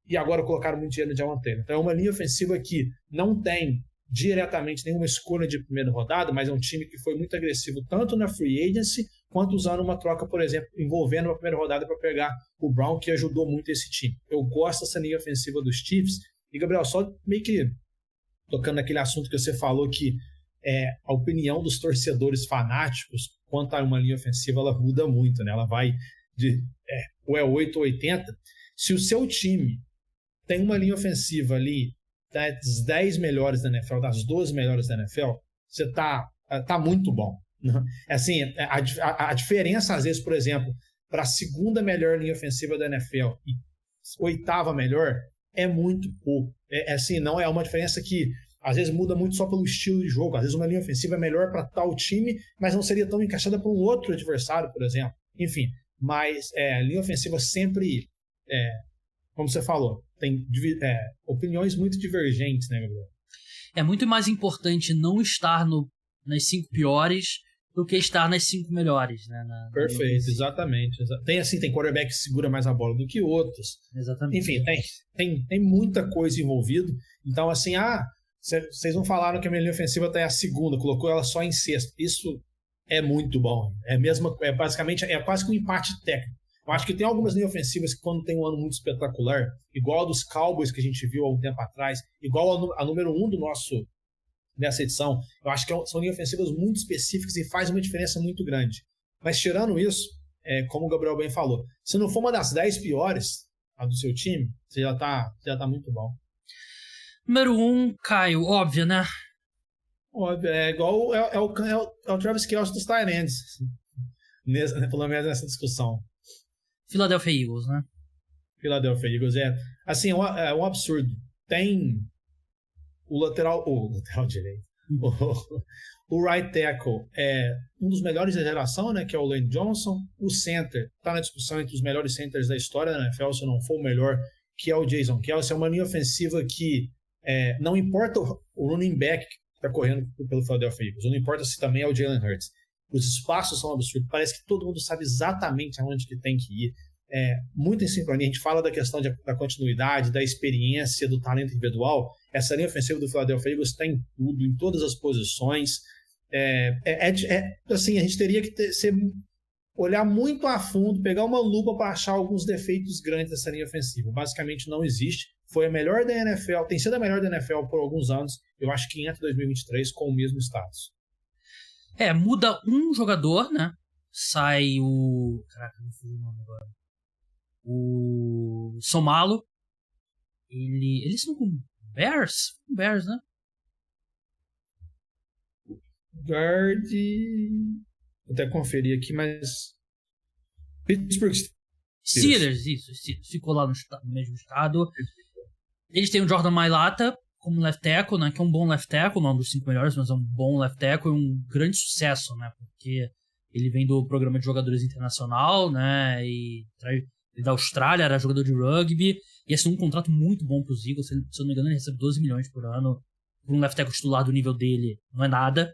e agora colocaram muito dinheiro no Javon Taylor. Então é uma linha ofensiva que não tem diretamente nenhuma escolha de primeira rodada, mas é um time que foi muito agressivo tanto na free agency quanto usando uma troca, por exemplo, envolvendo uma primeira rodada para pegar o Brown, que ajudou muito esse time. Eu gosto dessa linha ofensiva dos Chiefs. E, Gabriel, só meio que tocando naquele assunto que você falou, que a opinião dos torcedores fanáticos quanto a uma linha ofensiva, ela muda muito, né? Ela vai de ou 8 ou 80. Se o seu time tem uma linha ofensiva ali das 10 melhores da NFL, das 12 melhores da NFL, você tá muito bom. Assim, a diferença, às vezes, por exemplo, para a 2ª melhor linha ofensiva da NFL e 8ª melhor, é muito pouco. Assim, não é uma diferença que, às vezes, muda muito só pelo estilo de jogo. Às vezes, uma linha ofensiva é melhor para tal time, mas não seria tão encaixada para um outro adversário, por exemplo. Enfim, mas a linha ofensiva sempre, como você falou, tem opiniões muito divergentes, né, Gabriel? É muito mais importante não estar nas 5 piores do que estar nas 5 melhores, né? Perfeito, exatamente. Tem quarterback que segura mais a bola do que outros. Exatamente. Enfim, tem muita coisa envolvida. Então, assim, vocês não falaram que a minha linha ofensiva está a 2ª, colocou ela só em 6ª. Isso é muito bom. Basicamente, é quase que um empate técnico. Eu acho que tem algumas linhas ofensivas que, quando tem um ano muito espetacular, igual a dos Cowboys que a gente viu há um tempo atrás, igual a número 1 dessa edição, eu acho que são linhas ofensivas muito específicas e faz uma diferença muito grande. Mas tirando isso, como o Gabriel bem falou, se não for uma das 10 piores a do seu time, você já tá muito bom. Número 1, Caio, óbvio, né? Óbvio, igual é o Travis Kelce dos Tight Ends, pelo menos nessa discussão. Philadelphia Eagles, né? Philadelphia Eagles assim, é um absurdo. Tem o lateral direito, o right tackle um dos melhores da geração, né, que é o Lane Johnson. O center está na discussão entre os melhores centers da história da NFL, se não for o melhor, que é o Jason Kelce. É uma linha ofensiva que não importa o running back que está correndo pelo Philadelphia Eagles, não importa se também é o Jalen Hurts. Os espaços são absurdos, parece que todo mundo sabe exatamente aonde que tem que ir. Muito em sincronia. A gente fala da questão da continuidade, da experiência, do talento individual. Essa linha ofensiva do Philadelphia Eagles tem tudo, em todas as posições. Assim, a gente teria que olhar muito a fundo, pegar uma lupa para achar alguns defeitos grandes dessa linha ofensiva. Basicamente não existe. Foi a melhor da NFL, tem sido a melhor da NFL por alguns anos. Eu acho que entra 2023 com o mesmo status. Muda um jogador, né? Sai o... Caraca, não sei o nome agora. O Somalo. Eles estão com Bears? Bears, né? Guard... Vou até conferir aqui, mas... Pittsburgh Steelers, isso. Ficou lá no mesmo estado. Eles têm o Jordan Mailata como left tackle, né? Que é um bom left tackle, não é um dos 5 melhores, mas é um bom left tackle e um grande sucesso, né? Porque ele vem do programa de jogadores internacional, né? E da Austrália, era jogador de rugby. E assinou um contrato muito bom para os Eagles. Se eu não me engano, ele recebe 12 milhões por ano. Para um left tackle titular do nível dele, não é nada.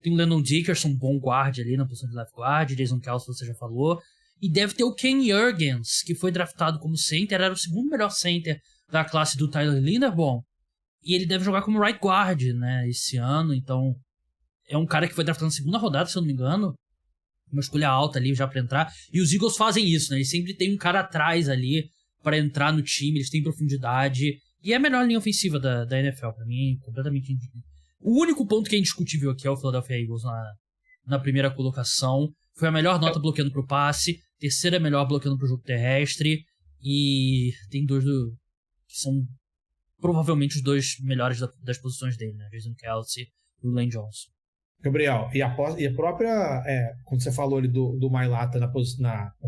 Tem o Landon Dickerson, bom guard ali na posição de left guard. Jason Kelce, você já falou. E deve ter o Ken Jurgens, que foi draftado como center. Era o segundo melhor center da classe do Tyler Linderbaum. E ele deve jogar como right guard, né, esse ano. Então, é um cara que foi draftado na segunda rodada, se eu não me engano. Uma escolha alta ali já pra entrar. E os Eagles fazem isso, né? Eles sempre tem um cara atrás ali pra entrar no time. Eles têm profundidade. E é a melhor linha ofensiva da NFL, pra mim, completamente. O único ponto que é indiscutível aqui é o Philadelphia Eagles na primeira colocação. Foi a melhor nota bloqueando pro passe. Terceira melhor bloqueando pro jogo terrestre. E tem dois que são provavelmente os dois melhores das posições dele, né? Jason Kelce e o Lane Johnson. Gabriel, e a própria, quando você falou ali do Mailata na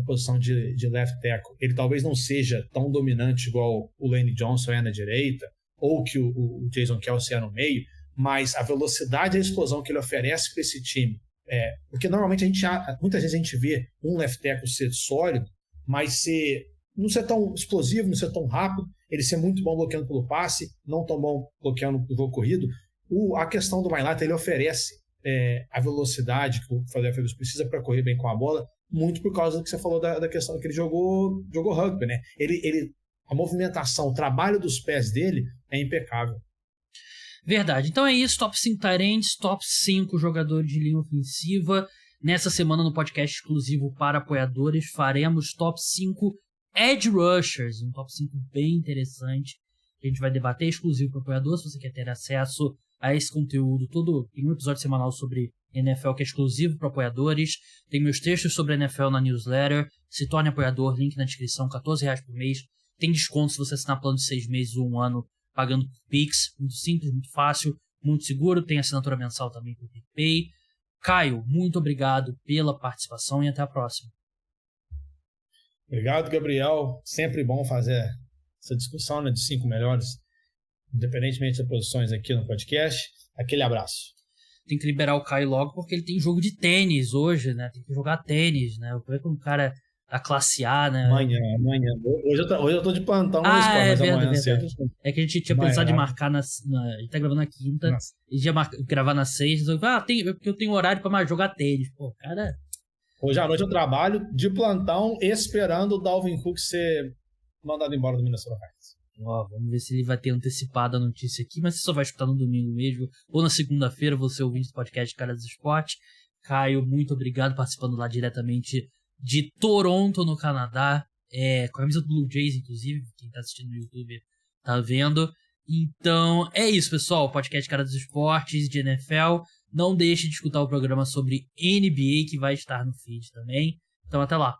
posição de left tackle, ele talvez não seja tão dominante igual o Lane Johnson é na direita, ou que o Jason Kelce é no meio, mas a velocidade e a explosão que ele oferece para esse time, porque normalmente muitas vezes a gente vê um left tackle ser sólido, mas não ser tão explosivo, não ser tão rápido, ele ser muito bom bloqueando pelo passe, não tão bom bloqueando pelo corrido. A questão do Mailata, ele oferece a velocidade que o Philadelphia Eagles precisa para correr bem com a bola, muito por causa do que você falou da questão que ele jogou rugby, né? A movimentação, o trabalho dos pés dele é impecável. Verdade. Então é isso, top 5 tight ends, top 5 jogadores de linha ofensiva. Nessa semana, no podcast exclusivo para apoiadores, faremos top 5 edge rushers, um top 5 bem interessante, que a gente vai debater exclusivo para apoiador. Se você quer ter acesso a esse conteúdo, tem um episódio semanal sobre NFL que é exclusivo para apoiadores, tem meus textos sobre NFL na newsletter, se torne apoiador, link na descrição, R$14 por mês, tem desconto se você assinar plano de 6 meses ou um ano, pagando por Pix, muito simples, muito fácil, muito seguro, tem assinatura mensal também por PicPay. Caio, muito obrigado pela participação e até a próxima. Obrigado, Gabriel, sempre bom fazer essa discussão, né, dos 5 melhores, independentemente das posições aqui no podcast. Aquele abraço. Tem que liberar o Caio logo porque ele tem jogo de tênis hoje, né? Tem que jogar tênis, né? Eu vejo um cara da classe A, né? Amanhã. Hoje eu tô de plantão na escola, mas amanhã cedo. É que a gente tinha pensado em marcar a gente tá gravando na quinta, nossa. E ia gravar na sexta. Porque eu tenho horário pra jogar tênis. Pô, cara. Hoje à noite eu trabalho de plantão esperando o Dalvin Cook ser mandado embora do Minnesota Vikings. Vamos ver se ele vai ter antecipado a notícia aqui, mas você só vai escutar no domingo mesmo, ou na segunda-feira, você ouvinte do podcast Cara dos Esportes. Caio, muito obrigado participando lá diretamente de Toronto, no Canadá, com a camisa do Blue Jays, inclusive, quem tá assistindo no YouTube tá vendo. Então, é isso, pessoal, podcast Cara dos Esportes de NFL. Não deixe de escutar o programa sobre NBA, que vai estar no feed também. Então, até lá.